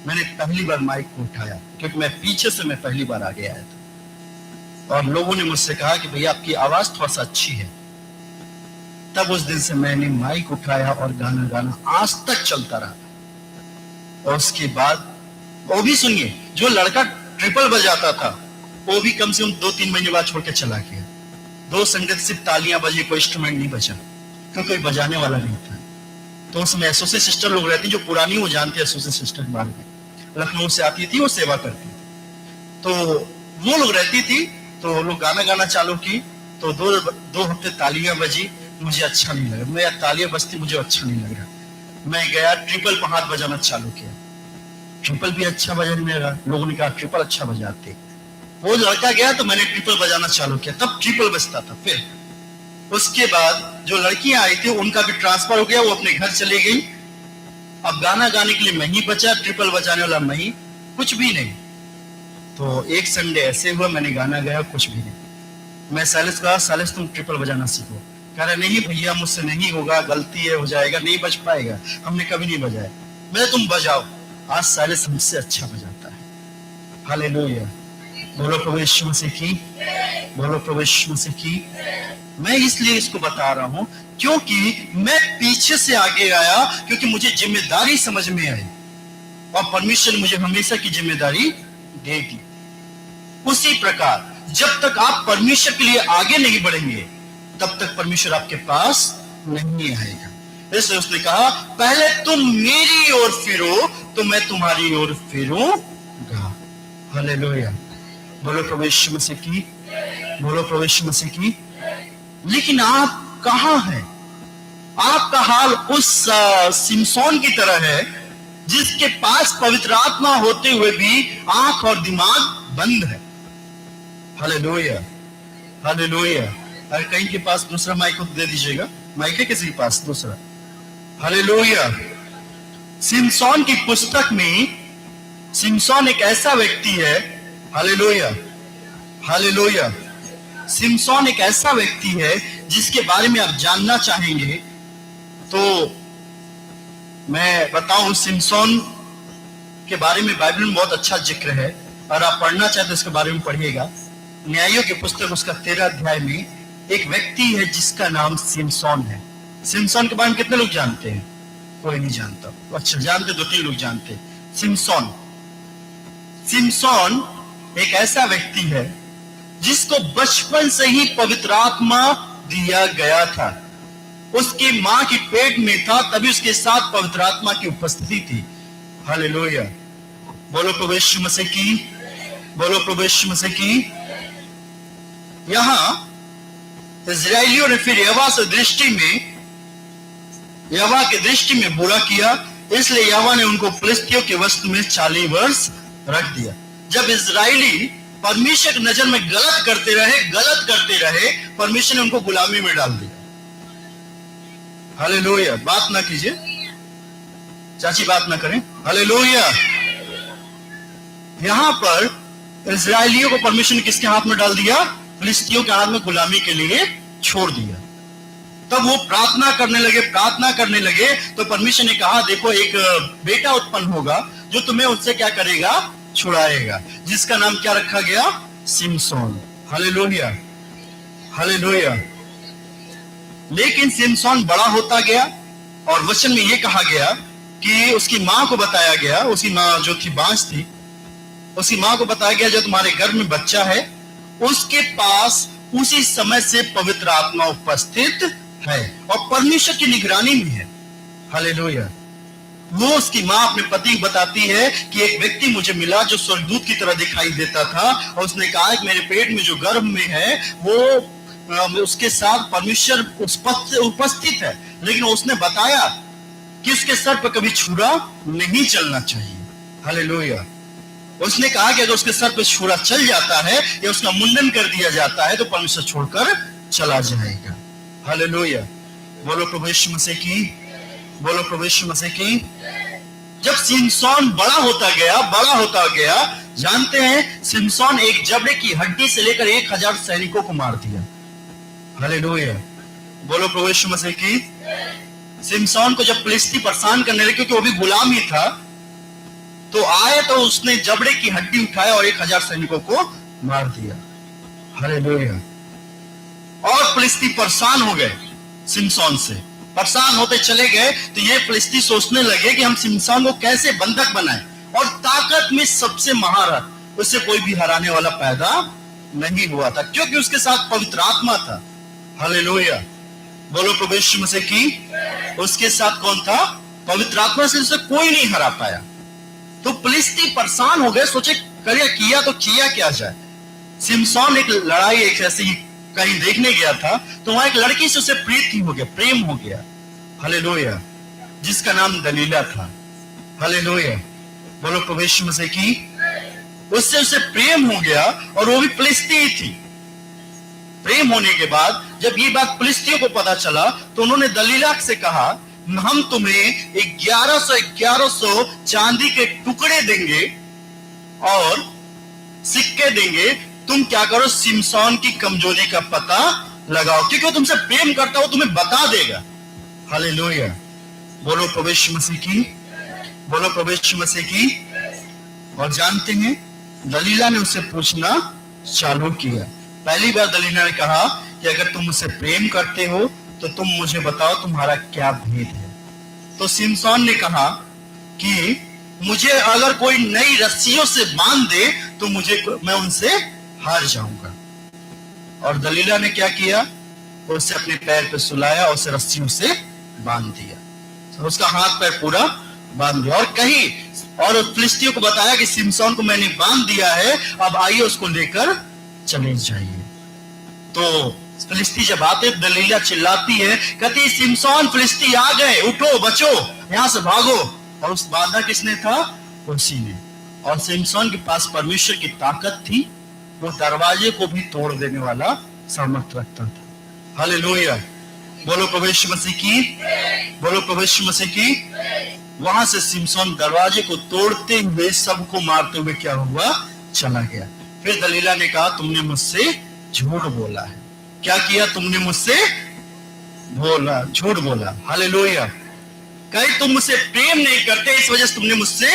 मैंने पहली बार माइक को उठाया, क्योंकि मैं पीछे से मैं पहली बार आगे आया था, और लोगों ने मुझसे कहा कि भैया आपकी आवाज थोड़ा सा अच्छी है। तब उस दिन से मैंने माइक उठाया और गाना गाना आज तक चलता रहा। और उसके बाद वो भी सुनिए, जो लड़का ट्रिपल बजाता था वो भी कम से कम 2-3 महीने बाद छोड़ के चला गया। 2 संगीत सिर्फ तालियां बजी, कोई इंस्ट्रूमेंट नहीं बजा, क्योंकि कोई बजाने वाला नहीं था। तो उसमें एसोसिएट सिस्टर लोग रहती, जो पुरानी वो जानते हैं एसोसिएट सिस्टर के बारे में, लखनऊ से आती थी, वो सेवा करती थी। तो वो लोग रहती थी, तो लोग गाना गाना चालू की तो दो हफ्ते तालियां बजी, मुझे अच्छा नहीं लगा, मेरा तालियां बजती मुझे अच्छा नहीं लग रहा। मैं गया ट्रिपल पर हाथ बजाना चालू किया, ट्रिपल भी अच्छा बजाने लगा, लोगों ने कहा ट्रिपल अच्छा बजाते। वो लड़का गया तो मैंने ट्रिपल बजाना चालू किया, तब ट्रिपल बजता था। फिर उसके बाद जो लड़कियां आई थी उनका भी ट्रांसफर हो गया, वो अपने घर चली गई। अब गाना गाने के लिए मैं ही बचा, ट्रिपल बजाने वाला मैं ही, कुछ भी नहीं। तो एक संडे ऐसे हुआ, मैंने गाना गाया, कुछ भी नहीं। मैं सालिस कहा, सालिस तुम ट्रिपल बजाना सीखो। कह रहे नहीं भैया मुझसे नहीं होगा, गलती है, हो जाएगा, नहीं बज पाएगा, हमने कभी नहीं बजाया। मैं तुम बजाओ। आज सालिस हमसे अच्छा बजाता है। हालेलुया, बोलो प्रभु यीशु मसीह की, बोलो प्रभु यीशु मसीह की। मैं इसलिए इसको बता रहा हूं क्योंकि मैं पीछे से आगे आया, क्योंकि मुझे जिम्मेदारी समझ में आई और परमेश्वर मुझे हमेशा की जिम्मेदारी देगी। उसी प्रकार जब तक आप परमेश्वर के लिए आगे नहीं बढ़ेंगे तब तक परमेश्वर आपके पास नहीं आएगा। इसलिए उसने कहा पहले तुम मेरी ओर फिरो तो मैं तुम्हारी ओर फिरूंगा। हालेलुया, बोलो प्रभु यीशु मसीह की, बोलो प्रभु यीशु मसीह की। लेकिन आप कहां हैं? आपका हाल उस सिमसोन की तरह है जिसके पास पवित्र आत्मा होते हुए भी आंख और दिमाग बंद है। Hallelujah, hallelujah. अगर कहीं के पास दूसरा माइक को दे दीजिएगा, माइक है किसी के पास दूसरा? हालेलुया। सिमसोन की पुस्तक में सिमसोन एक ऐसा व्यक्ति है, हालेलुया, हालेलुया। सिमसोन एक ऐसा व्यक्ति है जिसके बारे में आप जानना चाहेंगे तो मैं बताऊं, सिमसोन के बारे में बाइबल में बहुत अच्छा जिक्र है और आप पढ़ना चाहते तो इसके बारे में पढ़िएगा। न्यायों की पुस्तक उसका 13 अध्याय में एक व्यक्ति है जिसका नाम सिमसोन है। सिमसोन के बारे में कितने लोग जानते हैं? कोई नहीं जानता। अच्छा, जानते 2-3 लोग जानते हैं। सिमसोन, सिमसोन एक ऐसा व्यक्ति है जिसको बचपन से ही पवित्र आत्मा दिया गया था। उसकी मां के पेट में था तभी उसके साथ पवित्र आत्मा की उपस्थिति थी। हालेलुया, बोलो प्रभु यीशु मसीह की, बोलो प्रभु यीशु मसीह की। यहां इस्राएलियों ने फिर यहोवा की दृष्टि में बुरा किया, इसलिए यहोवा ने उनको फिलिस्तियों के वश में 40 वर्ष रख दिया। जब इजरायली परमेश्वर की नजर में गलत करते रहे, परमेश्वर ने उनको गुलामी में डाल दिया। हालेलुया, बात ना कीजिए चाची, बात ना करें। हालेलुया। यहां पर इजरायलियों को परमेश्वर ने किसके हाथ में डाल दिया? फिलिस्तियों के हाथ में गुलामी के लिए छोड़ दिया। तब वो प्रार्थना करने लगे तो परमेश्वर ने कहा देखो एक बेटा उत्पन्न होगा जो तुम्हें उससे क्या करेगा? छुड़ाएगा, जिसका नाम क्या रखा गया? सिमसोन। Hallelujah, hallelujah. लेकिन सिमसोन बड़ा होता गया और वचन में यह कहा गया कि उसकी मां को बताया गया, उसकी मां जो थी बांझ थी, उसकी मां को बताया गया जो तुम्हारे गर्भ में बच्चा है उसके पास उसी समय से पवित्र आत्मा उपस्थित है और परमेश्वर की निगरानी में है। हालेलुया। वो उसकी मां अपने पति को बताती है कि एक व्यक्ति मुझे मिला जो स्वर्गदूत की तरह दिखाई देता था और उसने कहा कि मेरे पेट में जो गर्भ में है वो उसके साथ परमेश्वर उपस्थित है, लेकिन उसने बताया कि उसके सर पर कभी छुरा नहीं चलना चाहिए। हालेलुया। उसने कहा कि अगर उसके सर पर छुरा चल जाता है या उसका मुंडन कर दिया जाता है तो परमेश्वर छोड़कर चला जाएगा। हालेलुया, बोलो प्रभु यीशु मसीह की, बोलो प्रभु यीशु मसीह की। जब सिमसोन बड़ा होता गया, जानते हैं सिमसोन एक जबड़े की हड्डी से लेकर 1000 सैनिकों को मार दिया। हालेलुया, बोलो प्रभु यीशु मसीह की। सिमसोन को जब फिलिस्ती परेशान करने लगे क्योंकि वो भी गुलाम ही था, तो आए तो उसने जबड़े की हड्डी उठाया और 1000 सैनिकों को मार दिया। हालेलुया। और फिलिस्ती परेशान हो गए सिमसोन से, परेशान होते चले गए तो ये फिलिस्ती सोचने लगे कि हम सिमसोन को कैसे बंधक बनाएं, और ताकत में सबसे महारथ, उससे कोई भी हराने वाला पैदा नहीं हुआ था क्योंकि उसके साथ पवित्र आत्मा था। हालेलुया, बोलो प्रभु यीशु मसीह की। उसके साथ कौन था? पवित्र आत्मा से उसे कोई नहीं हरा पाया। तो फिलिस्ती परेशान हो गए, सोचे किया तो किया क्या जाए। सिमसोन एक लड़ाई एक ऐसी कहीं देखने गया था, तो वहां एक लड़की से उसे प्रेम हो गया। हालेलुया। जिसका नाम दलीला था। हालेलुया। बोलो प्रभु यीशु मसीह की। उससे उसे प्रेम हो गया, और वो भी फिलिस्ती थी। प्रेम होने के बाद जब ये बात फिलिस्तियों को पता चला, तो उन्होंने दलीला से कहा, हम तुम्हें 1100 चांदी के टुकड़े देंगे और सिक्के देंगे, तुम क्या करो, सिमसोन की कमजोरी का पता लगाओ, क्योंकि वो तुमसे प्रेम करता हो, तुम्हें बता देगा। हालेलुया। बोलो प्रभु यीशु मसीह की। बोलो प्रभु यीशु मसीह की। और जानते हैं, दलीला ने उससे पूछना चालू किया। पहली बार दलीला ने कहा कि अगर तुम मुझसे प्रेम करते हो तो तुम मुझे बताओ तुम्हारा क्या भेद है। तो सिमसोन ने कहा कि मुझे अगर कोई नई रस्सियों से बांध दे तो मैं उनसे हार जाऊंगा। और दलीला ने क्या किया, उसे अपने पैर पे सुलाया और उसे रस्सियों से बांध दिया। तो उसका हाथ पैर पूरा बांध दिया, और फिलिस्तियों को बताया कि सिमसोन को मैंने बांध दिया है, अब आइए उसको लेकर चले जाइए। तो फिलिस्ती जब आते, दलीला चिल्लाती है, कहती है, सिमसोन फिलिस्ती आ गए, उठो बचो, यहां से भागो। और उस बांधा किसने था? उसी ने। और सिमसोन के पास परमेश्वर की ताकत थी, वो दरवाजे को भी तोड़ देने वाला सामर्थ्य रखता था। हालेलुया। बोलो प्रभु यीशु मसीह की। बोलो प्रभु यीशु मसीह की। वहां से सिमसोन दरवाजे को तोड़ते हुए, सबको मारते हुए क्या हुआ, चला गया। फिर दलीला ने कहा, तुमने मुझसे झूठ बोला है। क्या किया तुमने? मुझसे झूठ बोला। हालेलुया। कहीं तुम मुझसे प्रेम नहीं करते, इस वजह से तुमने मुझसे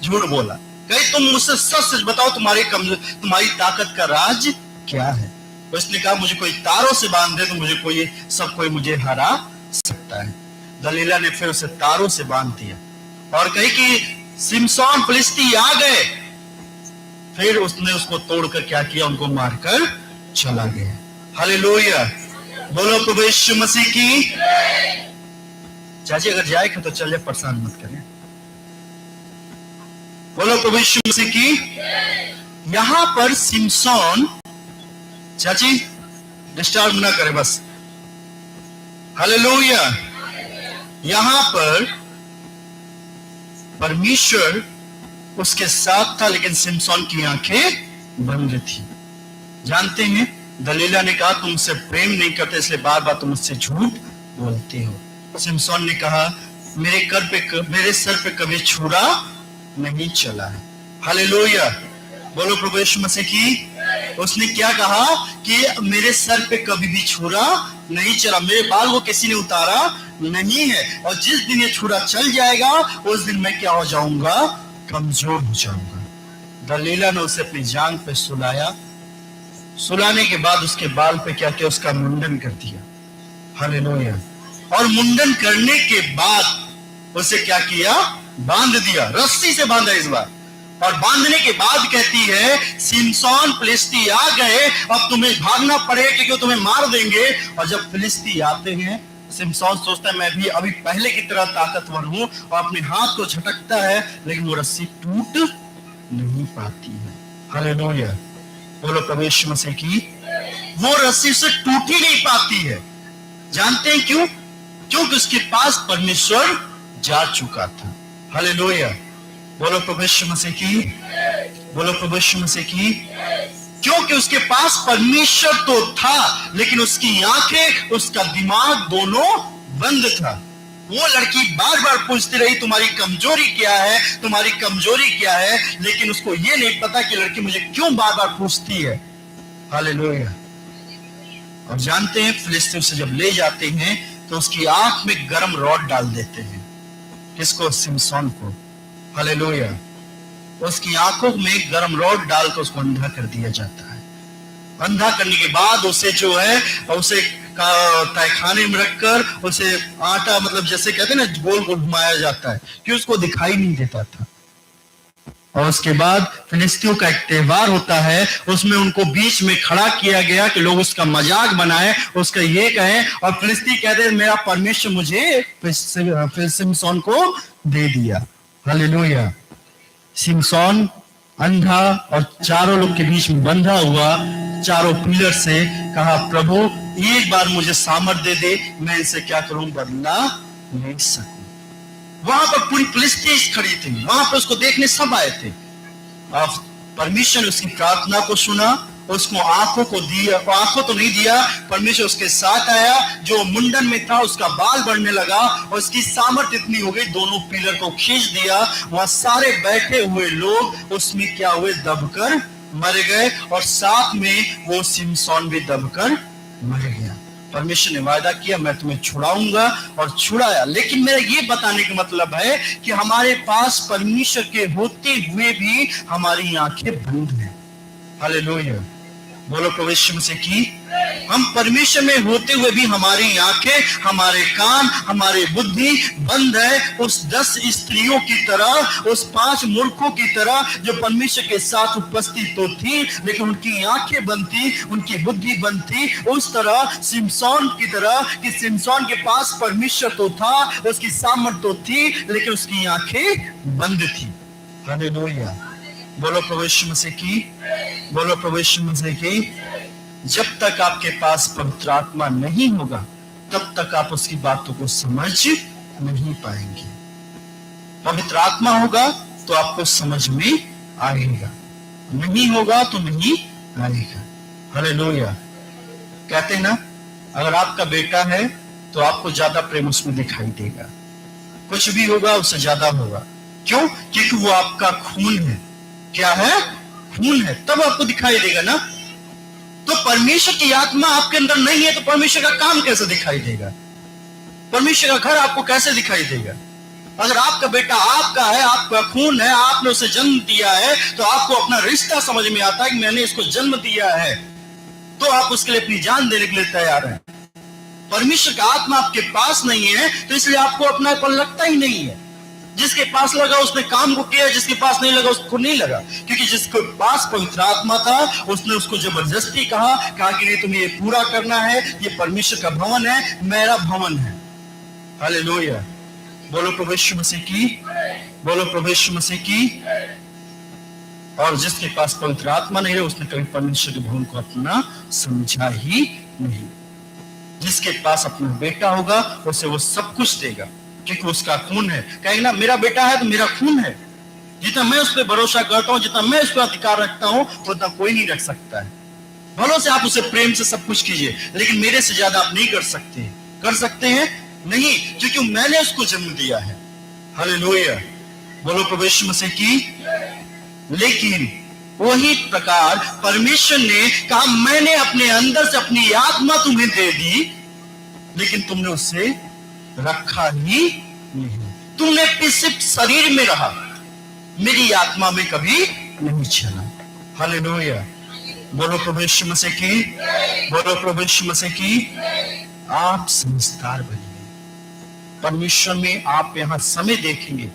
झूठ बोला। कहीं तुम मुझसे सच सच बताओ, तुम्हारी ताकत का राज क्या है। तो इसने कहा, मुझे कोई तारों से बांध दे तो कोई मुझे हरा सकता है। दलीला ने फिर उसे तारों से बांध दिया और कही कि सिमसोन फिलिस्ती आ गए। फिर उसने उसको तोड़कर क्या किया, उनको मारकर चला गया। हालेलुया। बोलो प्रभु यीशु मसीह की। चाची अगर जाएगा तो चलिए, परेशान मत करें। बोलो प्रभु यीशु मसीह की। यहां पर सिमसोन, चाची डिस्टर्ब ना करे बस। हालेलुया। यहां पर परमेश्वर उसके साथ था, लेकिन सिमसोन की आंखें बंद थी। जानते हैं, दलीला ने कहा, तुमसे प्रेम नहीं करते, इसलिए बार बार तुम मुझसे झूठ बोलते हो। सिमसोन ने कहा, मेरे सर पे कभी छुरा नहीं चला है। हालेलुया। बोलो प्रभु यीशु मसीह की। उसने क्या कहा कि मेरे सर पे कभी भी छुरा नहीं चला, मेरे बाल को किसी ने उतारा नहीं है, और जिस दिन ये छुरा चल जाएगा उस दिन मैं क्या हो जाऊंगा, कमजोर हो जाऊंगा। दलीला ने उसे अपनी जांग पे सुलाया। सुलाने के बाद उसके बाल पे क्या किया, उसका मुंडन कर दिया। हालेलुया। और मुंडन करने के बाद उसे क्या किया, बांध दिया, रस्सी से बांधा इस बार। और बांधने के बाद कहती है, सिमसोन फिलिस्ती आ गए, अब तुम्हें भागना पड़ेगा क्योंकि तुम्हें मार देंगे। और जब फिलिस्ती आते हैं, सिमसोन सोचता है मैं भी अभी पहले की तरह ताकतवर हूं, और अपने हाथ को झटकता है, लेकिन वो रस्सी टूट नहीं पाती है। हालेलुया। बोलो प्रभु यीशु मसीह की। वो रस्सी से टूट ही नहीं पाती है। जानते हैं क्यों? क्योंकि उसके पास परमेश्वर जा चुका था। हालेलुया। बोलो प्रभु यीशु मसीह की। बोलो प्रभु यीशु मसीह की। क्योंकि उसके पास परमेश्वर तो था, लेकिन उसकी आंखें, उसका दिमाग दोनों बंद था। वो लड़की बार बार पूछती रही, तुम्हारी कमजोरी क्या है, तुम्हारी कमजोरी क्या है, लेकिन उसको ये नहीं पता कि लड़की मुझे क्यों बार बार पूछती है। हालेलुया। और जानते हैं, फिलिस्तीन से जब ले जाते हैं तो उसकी आंख में गर्म रॉड डाल देते हैं। किसको? सिमसोन को। हालेलुया। उसकी आंखों में गर्म रॉड डालकर उसको अंधा कर दिया जाता है। अंधा करने के बाद उसे जो है, उसे तहखाने में रखकर उसे आटा, मतलब जैसे कहते हैं ना, गोल गोल घुमाया जाता है कि उसको दिखाई नहीं देता था। और उसके बाद फिलिस्तियों का एक त्योहार होता है, उसमें उनको बीच में खड़ा किया गया कि लोग उसका मजाक बनाए, उसका ये कहें, और फिलिस्ती कहते हैं मेरा परमेश्वर मुझे फिर सिमसोन को दे दिया। हालेलुया। सिमसोन अंधा और चारों लोग के बीच में बंधा हुआ चारों पिलर से, कहा प्रभु एक बार मुझे सामर्थ्य दे दे, मैं इनसे क्या करूं, बदला नहीं सकूं। वहां पर पूरी पुलिस खड़ी थी, वहां पर उसको देखने सब आए थे। अब परमेश्वर ने उसकी प्रार्थना को सुना, उसको आंखों को दिया, आंखों तो नहीं दिया, परमेश्वर उसके साथ आया। जो मुंडन में था उसका बाल बढ़ने लगा और उसकी सामर्थ्य इतनी हो गई, दोनों पिलर को खींच दिया। वहां सारे बैठे हुए लोग उसमें क्या हुए, दबकर मर गए, और साथ में वो सिमसोन भी दबकर मर गया। परमेश्वर ने वादा किया मैं तुम्हें छुड़ाऊंगा, और छुड़ाया। लेकिन मेरा ये बताने का मतलब है कि हमारे पास परमेश्वर के होते हुए भी हमारी आंखें बंद हैं। हालेलुया, बोलो प्रभु यीशु मसीह की। हम परमेश्वर में होते हुए भी हमारी आंखें, हमारे कान, हमारी बुद्धि बंद है। उस 10 स्त्रियों की तरह, उस 5 मूर्खों की तरह जो परमेश्वर के साथ उपस्थित तो थी, लेकिन उनकी आंखें बंद थी, उनकी बुद्धि बंद थी। उस तरह सिमसोन की तरह कि सिमसोन के पास परमेश्वर तो था, उसकी सामर्थ तो थी, लेकिन उसकी आंखें बंद थी। हालेलुया, बोलो प्रभु यीशु मसीह की, बोलो प्रभु यीशु मसीह की। जब तक आपके पास पवित्र आत्मा नहीं होगा, तब तक आप उसकी बातों को समझ नहीं पाएंगे। पवित्र आत्मा होगा तो आपको समझ में आएगा, नहीं होगा तो नहीं आएगा। हालेलुया। कहते हैं ना, अगर आपका बेटा है तो आपको ज्यादा प्रेम उसमें दिखाई देगा, कुछ भी होगा उससे ज्यादा होगा। क्यों? क्योंकि वो आपका खून है। क्या है? खून है, तब आपको दिखाई देगा ना। तो परमेश्वर की आत्मा आपके अंदर नहीं है तो परमेश्वर का काम कैसे दिखाई देगा? परमेश्वर का घर आपको कैसे दिखाई देगा? अगर आपका बेटा आपका है, आपका खून है, आपने उसे जन्म दिया है, तो आपको अपना रिश्ता समझ में आता है कि मैंने इसको जन्म दिया है, तो आप उसके लिए अपनी जान देने के लिए तैयार हैं। परमेश्वर का आत्मा आपके पास नहीं है तो इसलिए आपको अपनापन लगता ही नहीं है। जिसके पास लगा उसने काम को किया, जिसके पास नहीं लगा उसको नहीं लगा। क्योंकि जिसके पास पवित्र आत्मा था उसने उसको जबरदस्ती कहा कि नहीं तुम्हें ये पूरा करना है, ये परमेश्वर का भवन है, मेरा भवन है। हालेलुया, बोलो प्रभु यीशु मसीह की, बोलो प्रभु यीशु मसीह की। और जिसके पास पवित्र आत्मा नहीं है उसने कभी परमेश्वर के भवन को अपना समझा ही नहीं। जिसके पास अपना बेटा होगा उसे वो सब कुछ देगा, क्योंकि उसका खून है। कहेंगे ना, मेरा बेटा है तो मेरा खून है, जितना मैं उस पर भरोसा करता हूं, जितना मैं उस पर अधिकार रखता हूं, उतना कोई नहीं रख सकता है। भरों से आप उसे प्रेम से सब कुछ कीजिए, लेकिन मेरे से ज्यादा आप नहीं कर सकते। कर सकते हैं? नहीं, क्योंकि मैंने उसको जन्म दिया है। हालेलुया, बोलो प्रभु यीशु मसीह की। लेकिन वही प्रकार परमेश्वर ने कहा मैंने अपने अंदर से अपनी आत्मा तुम्हें दे दी, लेकिन तुमने उससे रखा ही नहीं। तुमने सिर्फ शरीर में रहा, मेरी आत्मा में कभी नहीं चला। हालेलुया, बोलो प्रभु यीशु मसीह की, बोलो प्रभु यीशु मसीह की। आप समझदार बनिए। परमेश्वर में आप यहां समय देखेंगे,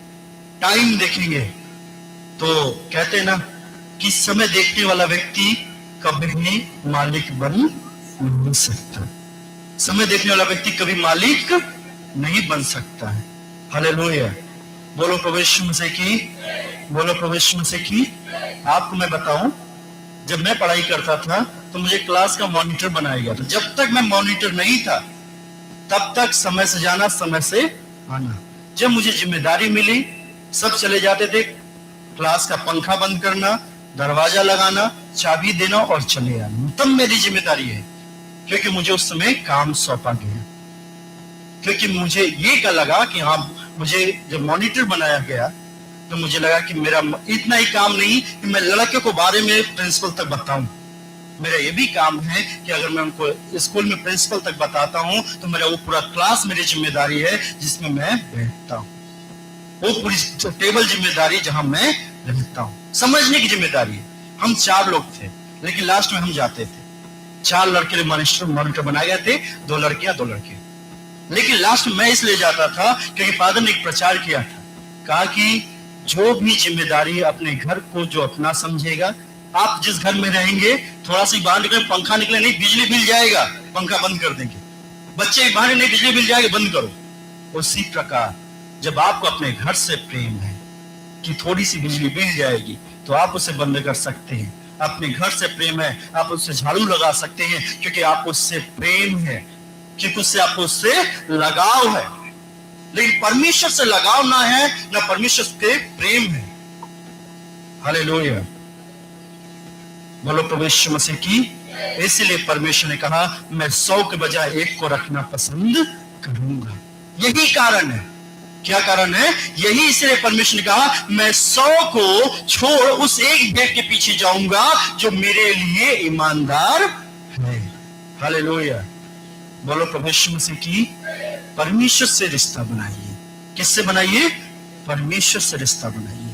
टाइम देखेंगे, तो कहते हैं ना कि समय देखने वाला व्यक्ति कभी भी मालिक बन नहीं सकता। समय देखने वाला व्यक्ति कभी मालिक नहीं बन सकता है। हालेलुया, बोलो प्रभु यीशु मसीह की, बोलो प्रभु यीशु मसीह की। आपको मैं बताऊं, जब मैं पढ़ाई करता था तो मुझे क्लास का मॉनिटर बनाया गया था। जब तक मैं मॉनिटर नहीं था तब तक समय से जाना, समय से आना। जब मुझे जिम्मेदारी मिली, सब चले जाते थे, क्लास का पंखा बंद करना, दरवाजा लगाना, चाबी देना और चले आना, तब मेरी जिम्मेदारी है। क्योंकि मुझे उस समय काम सौंपा गया, क्योंकि मुझे ये लगा कि हाँ, मुझे जब मॉनिटर बनाया गया तो मुझे लगा कि मेरा इतना ही काम नहीं कि मैं लड़के को बारे में प्रिंसिपल तक बताऊं। मेरा ये भी काम है कि अगर मैं उनको स्कूल में प्रिंसिपल तक बताता हूं तो मेरा वो पूरा क्लास मेरी जिम्मेदारी है जिसमें मैं बैठता हूं, वो पूरी टेबल जिम्मेदारी जहां मैं रहता हूं, समझने की जिम्मेदारी है। हम 4 लोग थे, लेकिन लास्ट में हम जाते थे। 4 लड़के मॉनिटर बनाए गए थे, 2 लड़कियां 2 लड़के। लेकिन लास्ट में मैं इसलिए जाता था क्योंकि फादर ने एक प्रचार किया था, कहा कि जो भी जिम्मेदारी अपने घर को जो अपना समझेगा, आप जिस घर में रहेंगे थोड़ा सी बाहर निकले, पंखा निकले नहीं, बिजली बिल जाएगा, पंखा बंद कर देंगे। बच्चे बाहर नहीं, बिजली बिल जाएगी, बंद करो। उसी प्रकार जब आपको अपने घर से प्रेम है कि थोड़ी सी बिजली बिल जाएगी तो आप उसे बंद कर सकते हैं, अपने घर से प्रेम है, आप उससे झाड़ू लगा सकते हैं क्योंकि आपको उससे प्रेम है, क्योंकि उससे आपको उससे लगाव है। लेकिन परमेश्वर से लगाव ना है, ना परमेश्वर के प्रेम है। हालेलुया, बोलो प्रभु यीशु मसीह की। इसलिए परमेश्वर ने कहा मैं 100 के बजाय 1 को रखना पसंद करूंगा। यही कारण है। क्या कारण है? यही इसलिए परमेश्वर ने कहा मैं 100 को छोड़ उस एक भेद के पीछे जाऊंगा जो मेरे लिए ईमानदार है। हालेलुया, बोलो प्रभु यीशु मसीह की। परमेश्वर से रिश्ता बनाइए। किससे बनाइए? परमेश्वर से रिश्ता बनाइए।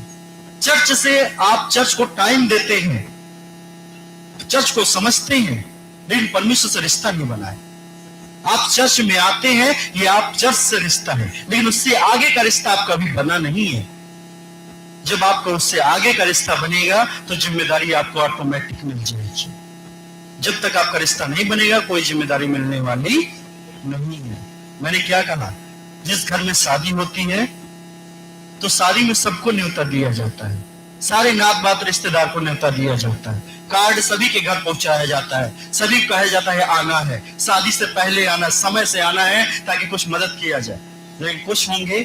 चर्च से आप चर्च को टाइम देते हैं, चर्च को समझते हैं, लेकिन परमेश्वर से रिश्ता नहीं बनाए। आप चर्च में आते हैं, ये आप चर्च से रिश्ता है, लेकिन उससे आगे का रिश्ता आपका अभी बना नहीं है। जब आपको उससे आगे का रिश्ता बनेगा तो जिम्मेदारी आपको ऑटोमेटिक मिल जाएगी। जब तक आपका रिश्ता नहीं बनेगा कोई जिम्मेदारी मिलने वाली नहीं है। मैंने क्या कहा? जिस घर में शादी होती है तो शादी में सबको न्योता दिया जाता है, सारे नात बात रिश्तेदार को न्योता दिया जाता है, कार्ड सभी के घर पहुंचाया जाता है, सभी कहा जाता है आना है, शादी से पहले आना, समय से आना है ताकि कुछ मदद किया जाए। लेकिन कुछ होंगे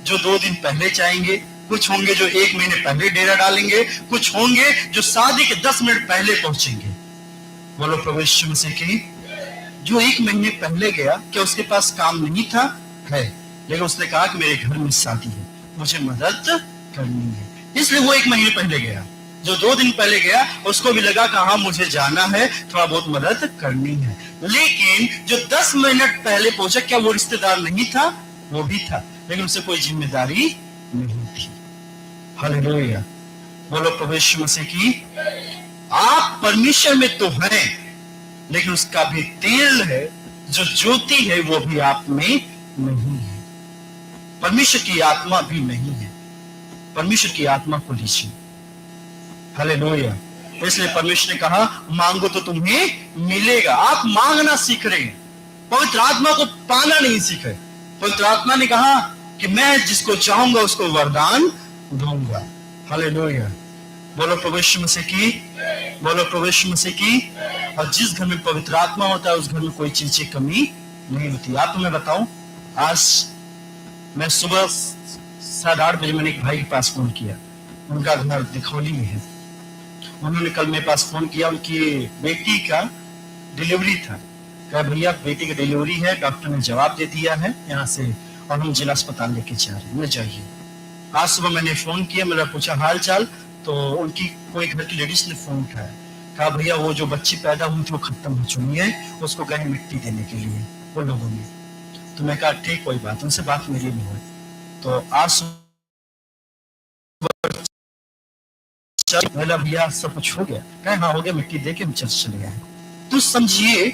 जो 2 दिन पहले चाहेंगे, कुछ होंगे जो 1 महीने पहले डेरा डालेंगे, कुछ होंगे जो शादी के 10 मिनट पहले पहुंचेंगे। बोलो प्रभु यीशु मसीह की। जो 1 महीने पहले गया, क्या उसके पास काम नहीं था? है, लेकिन उसने कहा कि मेरे घर में शादी है, मुझे मदद करनी है, इसलिए वो 1 महीने पहले गया। जो 2 दिन पहले गया उसको भी लगा कि हाँ मुझे जाना है, थोड़ा बहुत मदद करनी है। लेकिन जो 10 मिनट पहले पहुंचा, क्या वो रिश्तेदार नहीं था? वो भी था, लेकिन उसे कोई जिम्मेदारी नहीं थी। हालेलुया, बोलो प्रभु यीशु मसीह की। आप परमेश्वर में तो हैं, लेकिन उसका भी तेल है, जो ज्योति है वो भी आप में नहीं है। परमेश्वर की आत्मा भी नहीं है। परमेश्वर की आत्मा को लीजिए। हालेलुया, इसलिए परमेश्वर ने कहा मांगो तो तुम्हें मिलेगा। आप मांगना सीख रहे हैं, पवित्र आत्मा को पाना नहीं सीखे। पवित्र आत्मा ने कहा कि मैं जिसको चाहूंगा उसको वरदान दूंगा। हालेलुया, बोलो प्रभु यीशु मसीह की। बोलो प्रभु यीशु मसीह की। और जिस घर में पवित्र आत्मा होता है उस घर में कोई चीज की कमी नहीं होती। आप तुम्हें बताऊं, आज मैं सुबह 8:30 बजे मैंने एक भाई के पास फोन किया, उनका घर दिखौली में है। उन्होंने कल मेरे पास फोन किया, उनकी बेटी का डिलीवरी था। कहा भैया बेटी की डिलीवरी है, डॉक्टर ने जवाब दे दिया है यहाँ से, और हम जिला अस्पताल लेके जा रहे हैं, जाइए। आज सुबह मैंने फोन किया, मेरा पूछा हाल चाल, तो उनकी कोई घर की लेडीज ने फोन उठाया, कहा भैया वो जो बच्ची पैदा हुई थी वो खत्म हो चुकी है, उसको गए मिट्टी देने के लिए वो लोगों ने। तो मैं कहा ठीक कोई बात, उनसे बात मेरी नहीं हुई। तो आज भैया सब कुछ हो गया? कहे हाँ हो गया, मिट्टी दे के हम चर्च चले गए। तो समझिए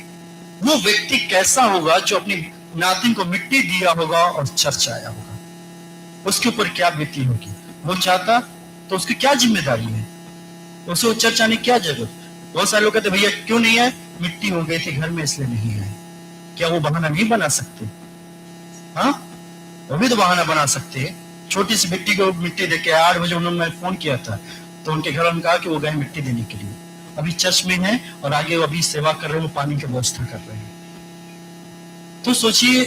वो व्यक्ति कैसा होगा जो अपनी नातिन को मिट्टी दिया होगा और चर्च आया होगा, उसके ऊपर क्या बीती होगी। वो चाहता तो उसकी क्या जिम्मेदारी है, उसे चर्च आने की क्या जरूरत। बहुत सारे लोग कहते भैया क्यों नहीं आए, मिट्टी हो गई थी घर में इसलिए नहीं आए। क्या वो बहाना नहीं बना सकते? हाँ, वो भी तो बहाना बना सकते हैं। छोटी सी मिट्टी को मिट्टी देके 8 बजे उन्होंने फोन किया था, तो उनके घर उन्होंने कहा कि वो गए मिट्टी देने के लिए, अभी चर्च में है और आगे वो अभी सेवा कर रहे हैं, वो पानी की व्यवस्था कर रहे हैं। तो सोचिए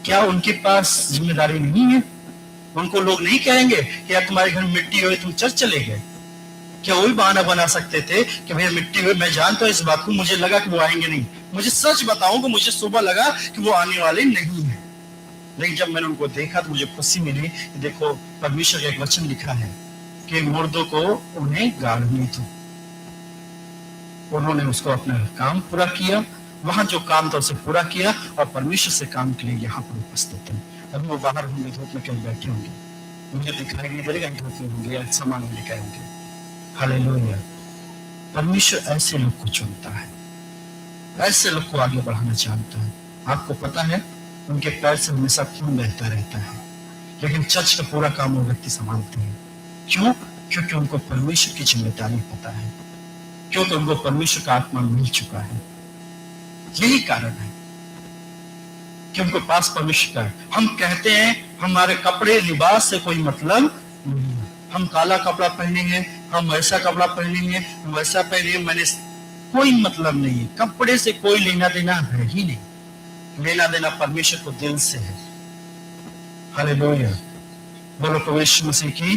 क्या उनके पास जिम्मेदारी नहीं है? उनको लोग नहीं कहेंगे कि यार तुम्हारे घर में मिट्टी हुई तुम चर्च चले गए? क्या वो भी बहाना बना सकते थे कि भैया मिट्टी हुई, मैं जानता हूं इस बात को, मुझे लगा कि वो आएंगे नहीं। मुझे सच बताऊं कि मुझे सुबह लगा कि वो आने वाले नहीं है, लेकिन जब मैंने उनको देखा तो मुझे खुशी मिली कि देखो परमेश्वर का एक वचन लिखा है कि मुर्दों को उन्हें गाड़ने दो। उन्होंने उसको अपना काम पूरा किया, वहां जो काम था उसे पूरा किया, और परमेश्वर से काम के लिए यहाँ पर उपस्थित है। अभी वो बाहर होंगे, धूप में कहीं बैठे होंगे, मुझे दिखाई नहीं दे रहा, धूप में होंगे या सामान लेकर होंगे। हालेलुया, परमेश्वर ऐसे लोग को चुनता है, ऐसे लोग को आगे बढ़ाना चाहता है। आपको पता है उनके पैर से हमेशा खून बहता रहता है, लेकिन चर्च का पूरा काम वो व्यक्ति संभालते हैं। क्यों? क्योंकि उनको परमेश्वर की जिम्मेदारी पता है, क्योंकि उनको परमेश्वर का आत्मा मिल चुका है। यही कारण है कि उनको पास परमेश्वर का है। हम कहते हैं हमारे कपड़े लिबास से कोई मतलब नहीं है, हम काला कपड़ा पहने हैं, हम वैसा कपड़ा पहनेंगे, हम वैसा पहनेंगे, मैंने कोई मतलब नहीं है। कपड़े से कोई लेना देना है ही नहीं। लेना देना परमेश्वर को दिल से है। हालेलुया। बोलो प्रभु यीशु मसीह की,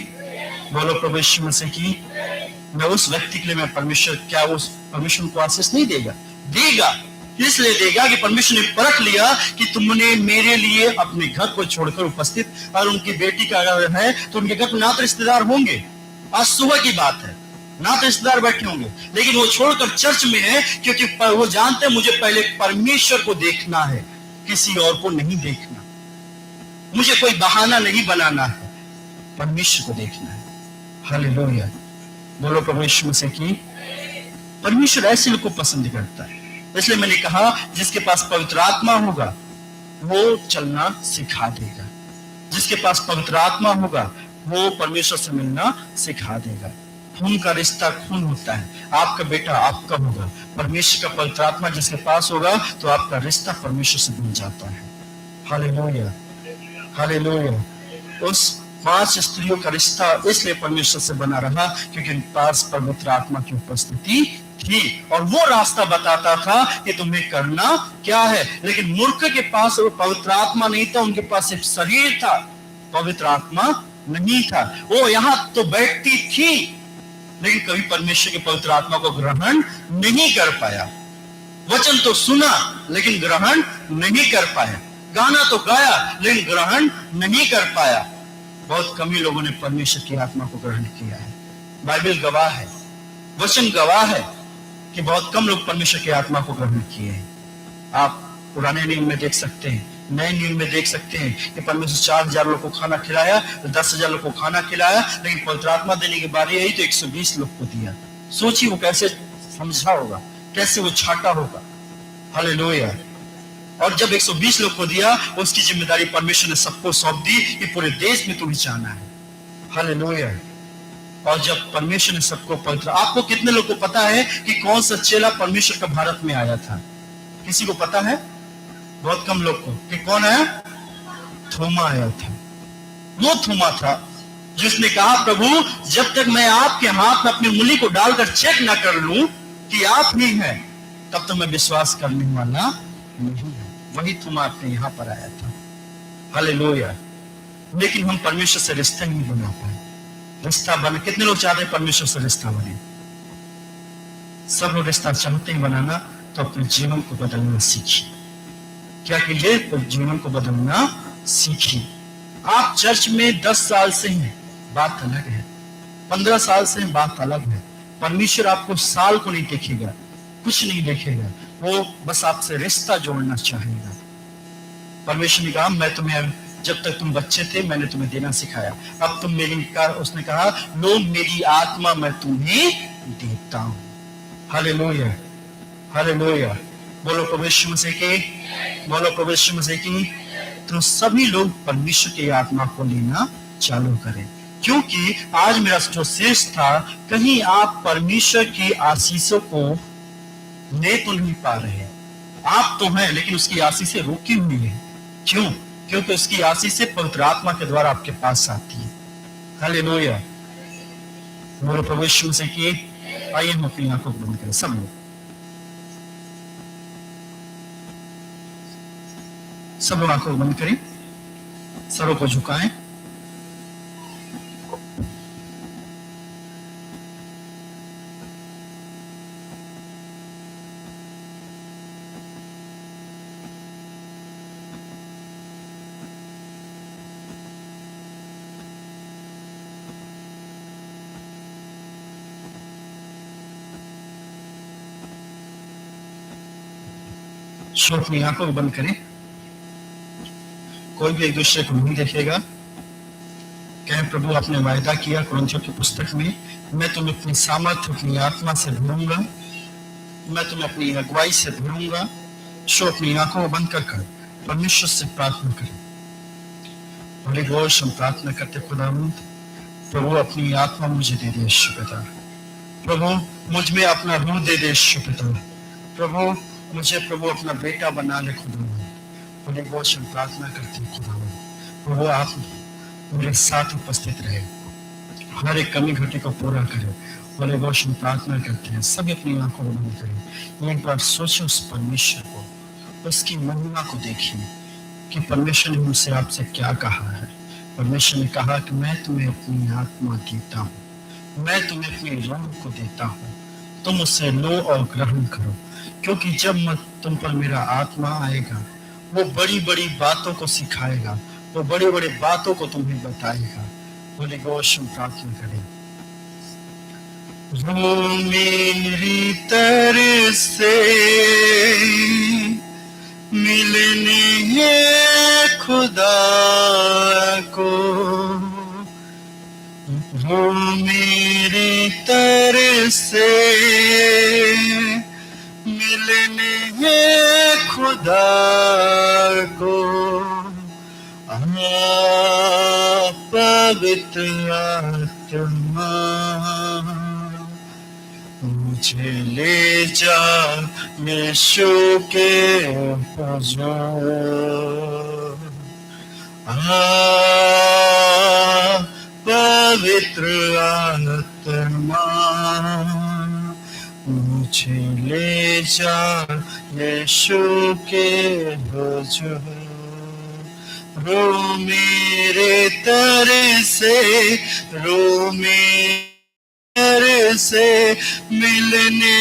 बोलो प्रभु यीशु मसीह की। मैं उस व्यक्ति के लिए मैं परमेश्वर, क्या उस परमेश्वर को आशीष नहीं देगा? देगा। इसलिए देगा कि परमेश्वर ने परख लिया कि तुमने मेरे लिए अपने घर को छोड़कर उपस्थित, और उनकी बेटी का अगर है तो उनके घर में ना तो रिश्तेदार होंगे, आज सुबह की बात है, ना तो रिश्तेदार बैठे होंगे, लेकिन वो छोड़कर चर्च में है, क्योंकि वो जानते हैं मुझे पहले परमेश्वर को देखना है, किसी और को नहीं देखना। मुझे कोई बहाना नहीं बनाना है, परमेश्वर को देखना है। हालेलुया। बोलो प्रभु यीशु मसीह की। परमेश्वर ऐसे लोग को पसंद करता है। इसलिए मैंने कहा जिसके पास पवित्र आत्मा होगा वो चलना सिखा देगा। जिसके पास पवित्र आत्मा होगा वो परमेश्वर से मिलना सिखा देगा। खून का रिश्ता खून होता है। आपका बेटा आपका होगा, परमेश्वर का पवित्र आत्मा जिसके पास होगा तो आपका रिश्ता परमेश्वर से बन जाता है। Hallelujah, hallelujah. उस 5 स्त्रियों का रिश्ता इसलिए परमेश्वर से बना रहा क्योंकि उनके पास पवित्र आत्मा की उपस्थिति थी, और वो रास्ता बताता था कि तुम्हें करना क्या है। लेकिन मूर्ख के पास वो पवित्र आत्मा नहीं था, उनके पास सिर्फ शरीर था, पवित्र आत्मा नहीं था। वो यहाँ तो बैठती थी लेकिन कभी परमेश्वर के पवित्र आत्मा को ग्रहण नहीं कर पाया। वचन तो सुना लेकिन ग्रहण नहीं कर पाया। गाना तो गाया लेकिन ग्रहण नहीं कर पाया। बहुत कम ही लोगों ने परमेश्वर की आत्मा को ग्रहण किया है। बाइबल गवाह है, वचन गवाह है कि बहुत कम लोग परमेश्वर की आत्मा को ग्रहण किए हैं। आप पुराने नियम में देख सकते हैं, नए नियम में देख सकते हैं कि परमेश्वर 4000 लोग को खाना खिलाया, 10,000 लोग को खाना खिलाया, लेकिन पवित्र आत्मा देने की बारी आई तो 120 लोग को दिया। सोचिए वो कैसे समझा होगा, कैसे वो छाटा होगा। हालेलुया। और जब 120 लोग को दिया, उसकी जिम्मेदारी परमेश्वर ने सबको सौंप दी कि पूरे देश में तुम्हें जाना है। हालेलुया। और जब परमेश्वर ने सबको पवित्र, आपको कितने लोग को पता है कि कौन सा चेला परमेश्वर का भारत में आया था? किसी को पता है? बहुत कम लोग को। कि कौन है? थोमा आया था। वो थोमा था जिसने कहा प्रभु जब तक मैं आपके हाथ में अपनी उंगली को डालकर चेक ना कर लूं कि आप ही हैं, तब तक मैं विश्वास करने वाला नहीं है। वही थोमा अपने यहाँ पर आया था। हालेलुया। लेकिन हम परमेश्वर से रिश्ता नहीं बना पाए। रिश्ता बने, कितने लोग चाहते हैं परमेश्वर से रिश्ता बने? सब लोग रिश्ता चाहते हैं बनाना, तो अपने जीवन को बदलना सीखिए। क्या कीजिए? तो जीवन को बदलना सीखिए। आप चर्च में 10 साल से हैं, बात अलग है। 15 साल से हैं, बात अलग है। परमेश्वर आपको साल को नहीं देखेगा, कुछ नहीं देखेगा, वो बस आपसे रिश्ता जोड़ना चाहेगा। परमेश्वर ने कहा मैं तुम्हें, जब तक तुम बच्चे थे मैंने तुम्हें देना सिखाया, अब तुम मेरी का, उसने कहा लो मेरी आत्मा मैं तुम्हें देता हूं। Hallelujah, hallelujah. बोलो प्रभु यीशु मसीह की, बोलो प्रभु यीशु मसीह की। तो सभी लोग परमेश्वर की आत्मा को लेना चालू करें, क्योंकि आज मेरा जो शीर्ष था, कहीं आप परमेश्वर की आशीषों को ले तो नहीं पा रहे। आप तो हैं लेकिन उसकी आशीषें रुकी हुई है। क्यों? क्योंकि उसकी आशीषें पवित्र आत्मा के द्वारा आपके पास आती है। हालेलुया। बोलो प्रभु यीशु मसीह की। आइए हम अपनी आंखों को बंद करें, सब लोग, सब लोग आंखों को बंद करें, सरों को झुकाएं। सो अपनी आंखों को बंद करें। कोई भी एक दूसरे को नहीं देखेगा। कहें प्रभु आपने वायदा किया कुरिन्थियों की पुस्तक में, मैं तुम्हें अपनी सामर्थ, अपनी आत्मा से भरूंगा, मैं तुम्हें अपनी अगुवाई से भरूंगा। सो अपनी आंखों को बंद कर परमेश्वर से प्रार्थना करें। होली घोष हम प्रार्थना करते खुदावंद, प्रभु अपनी आत्मा मुझे दे दे यीशु पिता। प्रभु मुझ में अपना रूह दे दे यीशु पिता। प्रभु मुझे प्रभु अपना बेटा बना ले खुदावंद। होली घोष हम प्रार्थना करते खुदावंद, प्रभु आप मेरे साथ उपस्थित रहे। हर एक कमी घटी को पूरा करे। बोले गौश में प्रार्थना करते हैं, सभी अपनी आंखों को बंद करें। एक बार सोचो उस परमेश्वर को, उसकी महिमा को देखिए कि परमेश्वर ने मुझसे आपसे क्या कहा है। परमेश्वर ने कहा कि मैं तुम्हें अपनी आत्मा देता हूँ, मैं तुम्हें अपनी रूह को देता हूँ, तुम उसे लो और ग्रहण करो, क्योंकि जब तुम पर मेरा आत्मा आएगा, वो बड़ी बड़ी बातों को सिखाएगा, वो बड़ी बड़ी बातों को तुम्हें बताएगा। होली गोस्ट हम प्रार्थना करें। रो मेरी तरसे मिलने है खुदा को, रो मेरी तरसे मिलने है खुदा को। पवित्र आत्मा मुझे ले जा यीशु के हुजूर। पवित्र आत्मा मुझे ले जा यीशु के हुजूर। रो मेरे तरसे, रो मेरे से मिलने